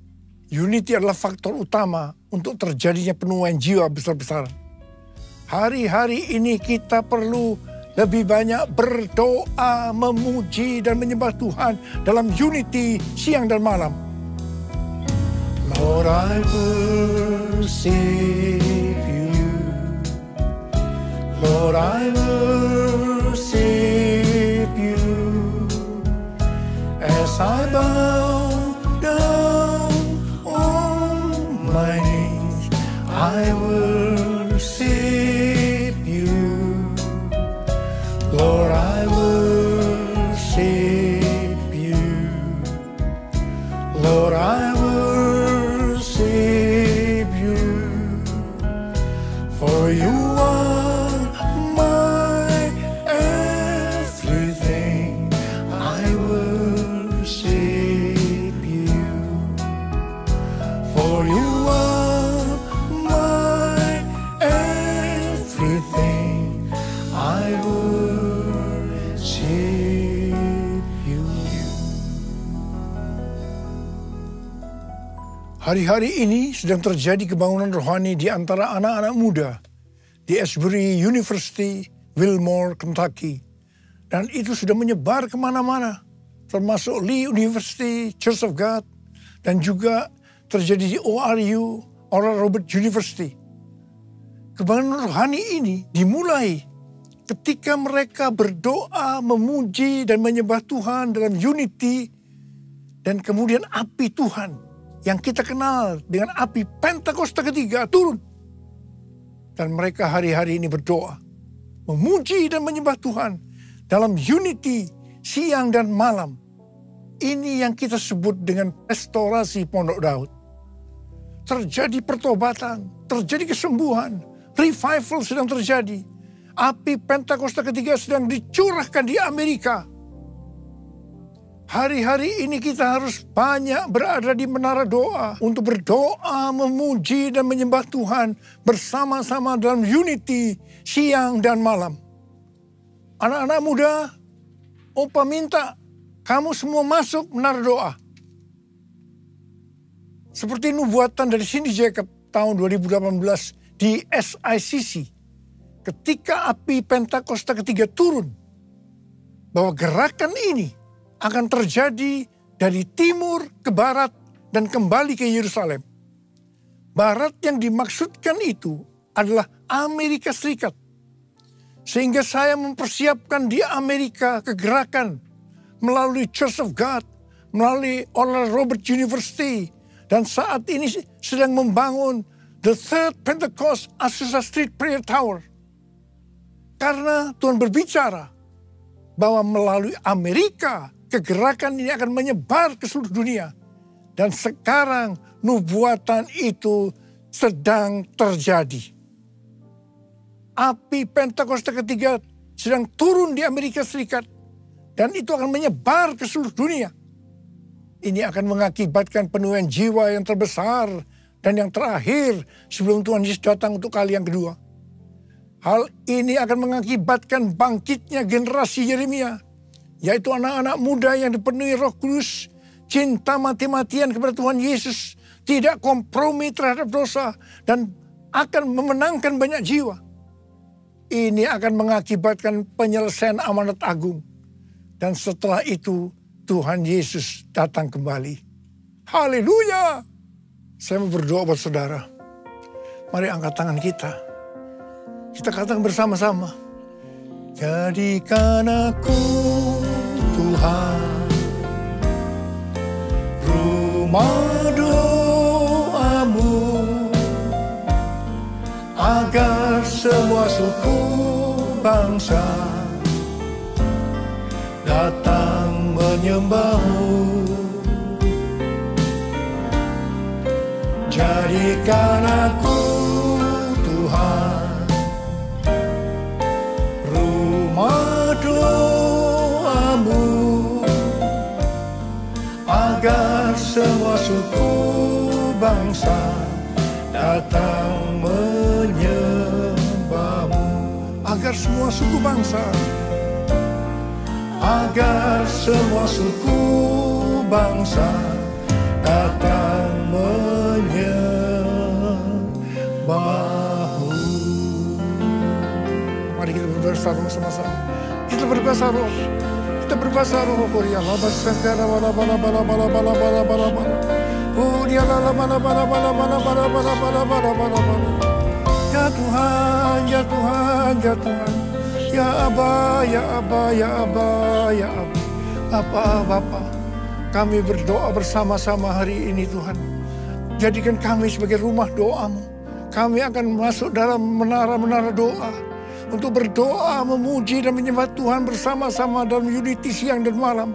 G: unity adalah faktor utama untuk terjadinya penuaian jiwa besar-besaran. Hari-hari ini kita perlu lebih banyak berdoa, memuji dan menyembah Tuhan dalam unity siang dan malam. Lord, I worship you. Lord, I worship you. As I bow down on my knees, I worship you. Lord, I worship you. Lord, I worship you. For you are my everything. I worship you. For you are my everything. I worship you. Hari-hari ini sedang terjadi kebangunan rohani di antara anak-anak muda di Asbury University, Wilmore, Kentucky. Dan itu sudah menyebar kemana-mana, termasuk Lee University, Church of God, dan juga terjadi di ORU, Oral Roberts University. Kebangunan rohani ini dimulai ketika mereka berdoa, memuji dan menyembah Tuhan dalam unity, dan kemudian api Tuhan yang kita kenal dengan api Pentakosta ketiga turun. Dan mereka hari-hari ini berdoa, memuji dan menyembah Tuhan dalam unity siang dan malam. Ini yang kita sebut dengan restorasi Pondok Daud. Terjadi pertobatan, terjadi kesembuhan, revival sedang terjadi. Api Pentakosta ketiga sedang dicurahkan di Amerika. Hari-hari ini kita harus banyak berada di menara doa untuk berdoa, memuji dan menyembah Tuhan bersama-sama dalam unity siang dan malam. Anak-anak muda, Opa minta kamu semua masuk menara doa. Seperti nubuatan dari Cindy Jacob tahun 2018 di SICC. Ketika api Pentakosta ketiga turun, bahwa gerakan ini akan terjadi dari timur ke barat dan kembali ke Yerusalem. Barat yang dimaksudkan itu adalah Amerika Serikat. Sehingga saya mempersiapkan di Amerika kegerakan melalui Church of God, melalui Oral Roberts University, dan saat ini sedang membangun The Third Pentecost Azusa Street Prayer Tower. Karena Tuhan berbicara bahwa melalui Amerika kegerakan ini akan menyebar ke seluruh dunia. Dan sekarang nubuatan itu sedang terjadi. Api Pentakosta ketiga sedang turun di Amerika Serikat. Dan itu akan menyebar ke seluruh dunia. Ini akan mengakibatkan penuaian jiwa yang terbesar dan yang terakhir sebelum Tuhan Yesus datang untuk kali yang kedua. Hal ini akan mengakibatkan bangkitnya generasi Yeremia, yaitu anak-anak muda yang dipenuhi Roh Kudus, cinta mati-matian kepada Tuhan Yesus, tidak kompromi terhadap dosa, dan akan memenangkan banyak jiwa. Ini akan mengakibatkan penyelesaian amanat agung. Dan setelah itu Tuhan Yesus datang kembali. Haleluya! Saya mau berdoa buat saudara. Mari angkat tangan kita. Kita katakan bersama-sama. Jadikan aku Tuhan rumah doamu, agar semua suku bangsa datang menyembahmu. Jadikan aku Tuhan rumah doamu, agar semua suku bangsa datang menyembahmu. Agar semua suku bangsa, agar semua suku bangsa datang menyembahmu. Mari kita berbahasa roh sama-sama. Kita berbahasa roh. Kita berbahasa roh. Korea labas sangkara bala bala bala bala bala bala bala bala. Oh dia bala bala bala bala bala bala bala bala bala bala bala. Ya Tuhan, ya Tuhan, ya Tuhan. Ya Aba, ya Aba, ya Aba, ya Aba. Apa Bapa, kami berdoa bersama-sama hari ini Tuhan. Jadikan kami sebagai rumah doamu. Kami akan masuk dalam menara-menara doa. Untuk berdoa, memuji dan menyembah Tuhan bersama-sama dalam unity siang dan malam.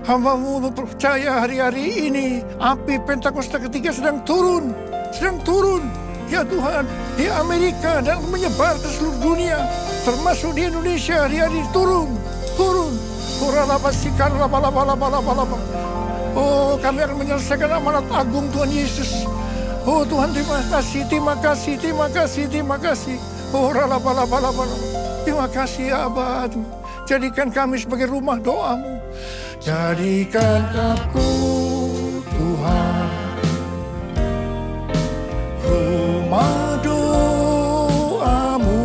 G: Hamba-Mu percaya hari-hari ini api Pentakosta ketiga sedang turun. Sedang turun. Ya Tuhan, di Amerika dan menyebar ke seluruh dunia. Termasuk di Indonesia hari-hari turun. Turun. Oh, kami akan menyelesaikan amanat agung Tuhan Yesus. Oh Tuhan, terima kasih, terima kasih, terima kasih, terima kasih. Oh terima kasih ya Abah. Jadikan kami sebagai rumah doamu. Jadikan aku Tuhan rumah doamu,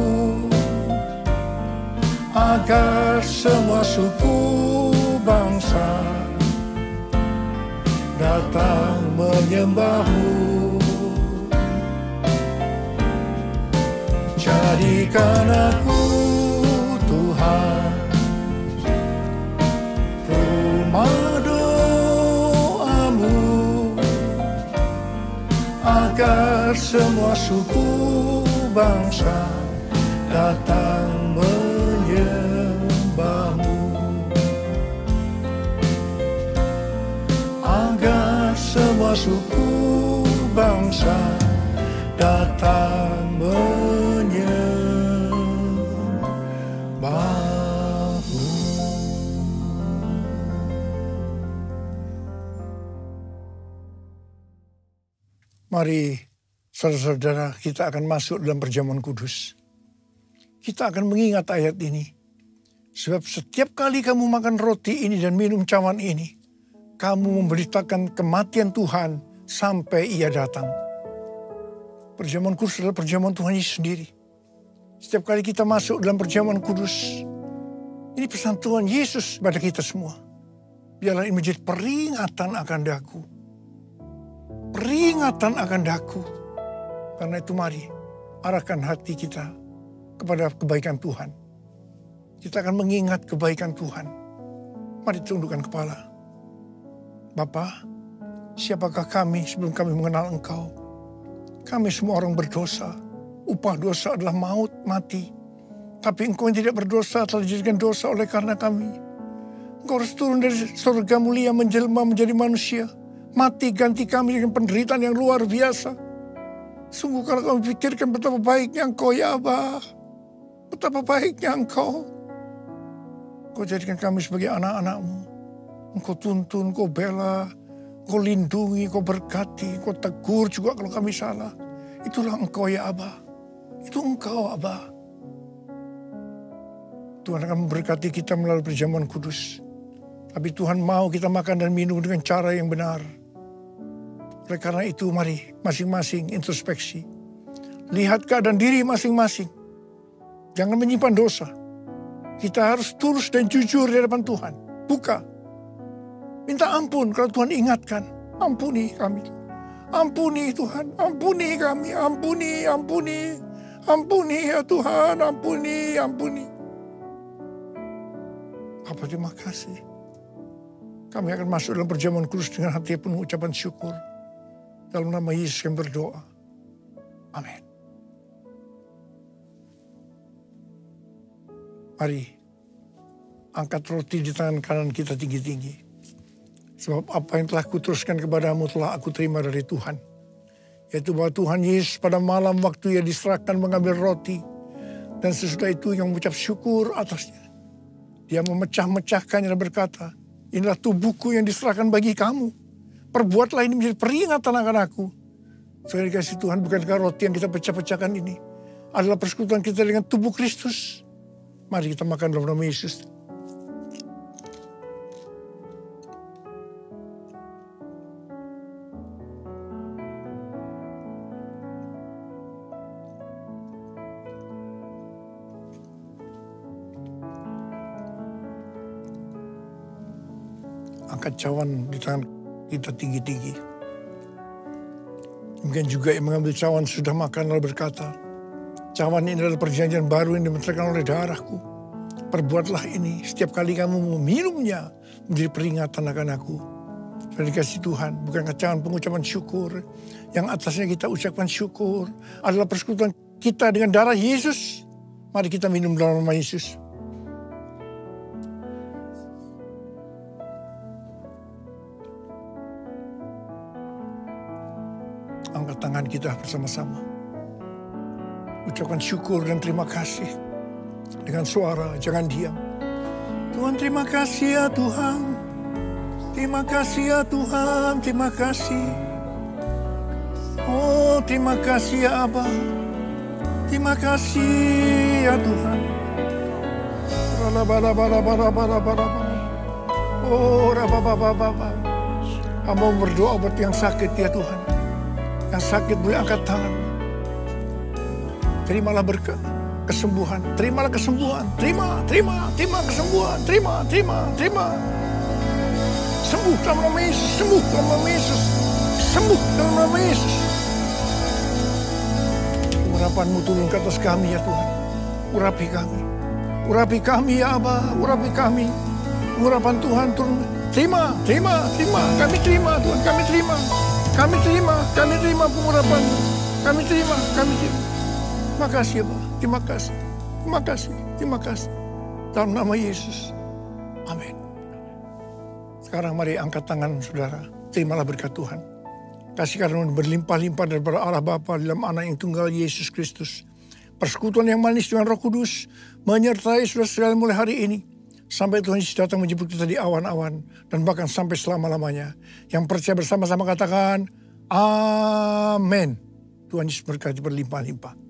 G: agar semua suku bangsa datang menyembahmu. Jadikan aku Tuhan rumah doamu, agar semua suku bangsa datang menyembahmu. Agar semua suku bangsa datang menyembahmu. Mari saudara-saudara, kita akan masuk dalam perjamuan kudus. Kita akan mengingat ayat ini. Sebab setiap kali kamu makan roti ini dan minum cawan ini, kamu memberitakan kematian Tuhan sampai Ia datang. Perjamuan kudus adalah perjamuan Tuhan Yesus sendiri. Setiap kali kita masuk dalam perjamuan kudus, ini pesan Tuhan Yesus pada kita semua. Biarlah ini menjadi peringatan akan daku. Peringatan akan daku. Karena itu mari arahkan hati kita kepada kebaikan Tuhan. Kita akan mengingat kebaikan Tuhan. Mari tundukkan kepala. Bapa, siapakah kami sebelum kami mengenal Engkau? Kami semua orang berdosa. Upah dosa adalah maut, mati. Tapi Engkau yang tidak berdosa telah dijadikan dosa oleh karena kami. Engkau harus turun dari surga mulia menjelma menjadi manusia. Mati ganti kami dengan penderitaan yang luar biasa. Sungguh kalau kami pikirkan betapa baiknya Engkau ya Aba. Betapa baiknya Engkau. Engkau jadikan kami sebagai anak-anak-Mu. Engkau tuntun, Engkau bela, Engkau lindungi, Engkau berkati, Engkau tegur juga kalau kami salah. Itulah Engkau ya Aba. Itu Engkau Aba. Tuhan akan memberkati kita melalui perjamuan kudus. Tapi Tuhan mau kita makan dan minum dengan cara yang benar. Oleh karena itu mari masing-masing introspeksi. Lihat keadaan diri masing-masing. Jangan menyimpan dosa. Kita harus tulus dan jujur di hadapan Tuhan. Buka. Minta ampun kalau Tuhan ingatkan. Ampuni kami. Ampuni Tuhan. Ampuni kami. Ampuni, ampuni. Ampuni ya Tuhan. Ampuni, ampuni. Bapa terima kasih. Kami akan masuk dalam perjamuan kudus dengan hati penuh ucapan syukur. Dalam nama Yesus yang berdoa. Amin. Mari, angkat roti di tangan kanan kita tinggi-tinggi. Sebab apa yang telah kuteruskan kepadamu telah aku terima dari Tuhan. Yaitu bahwa Tuhan Yesus pada malam waktu Ia diserahkan mengambil roti. Dan sesudah itu yang mengucap syukur atasnya. Dia memecah-mecahkannya dan berkata, inilah tubuhku yang diserahkan bagi kamu. Perbuatlah ini menjadi peringatan akan aku. Sekali dikasih Tuhan, bukankah roti yang kita pecah-pecahkan ini adalah persekutuan kita dengan tubuh Kristus? Mari kita makan dalam nama Yesus. Angkat cawan di tangan kita tinggi-tinggi. Mungkin juga yang mengambil cawan sudah makan lalu berkata, cawan ini adalah perjanjian baru yang dibenarkan oleh darahku. Perbuatlah ini setiap kali kamu meminumnya menjadi peringatan akan aku. Sudah dikasih Tuhan, bukankah cawan pengucapan syukur yang atasnya kita ucapkan syukur adalah persekutuan kita dengan darah Yesus. Mari kita minum dalam nama Yesus. Angkat tangan kita bersama-sama. Ucapkan syukur dan terima kasih. Dengan suara, jangan diam. Tuhan terima kasih ya Tuhan. Terima kasih ya Tuhan, terima kasih. Oh terima kasih ya Abba. Terima kasih ya Tuhan. Oh rabababababa. Hamba berdoa buat yang sakit ya Tuhan. Yang sakit boleh angkat tangan. Terimalah berkat, kesembuhan. Terimalah kesembuhan. Terima kesembuhan. Terima. Sembuh dalam nama Yesus. Sembuh dalam nama Yesus. Sembuh dalam nama Yesus. Urapan-Mu turun ke atas kami ya Tuhan. Urapi kami. Urapi kami ya Aba. Urapi kami. Urapan Tuhan turun. Terima. Kami terima Tuhan. Kami terima pengurapan. Kami terima. Makasih ya Pak. Terima kasih. Dalam nama Yesus. Amin. Sekarang mari angkat tangan saudara. Terimalah berkat Tuhan. Kasih karunia berlimpah-limpah daripada Allah Bapa dalam Anak yang tunggal Yesus Kristus. Persekutuan yang manis dengan Roh Kudus menyertai saudara sekalian mulai hari ini. Sampai Tuhan Yesus datang menjemput kita di awan-awan. Dan bahkan sampai selama-lamanya. Yang percaya bersama-sama katakan, Amin. Tuhan Yesus berkati berlimpah-limpah.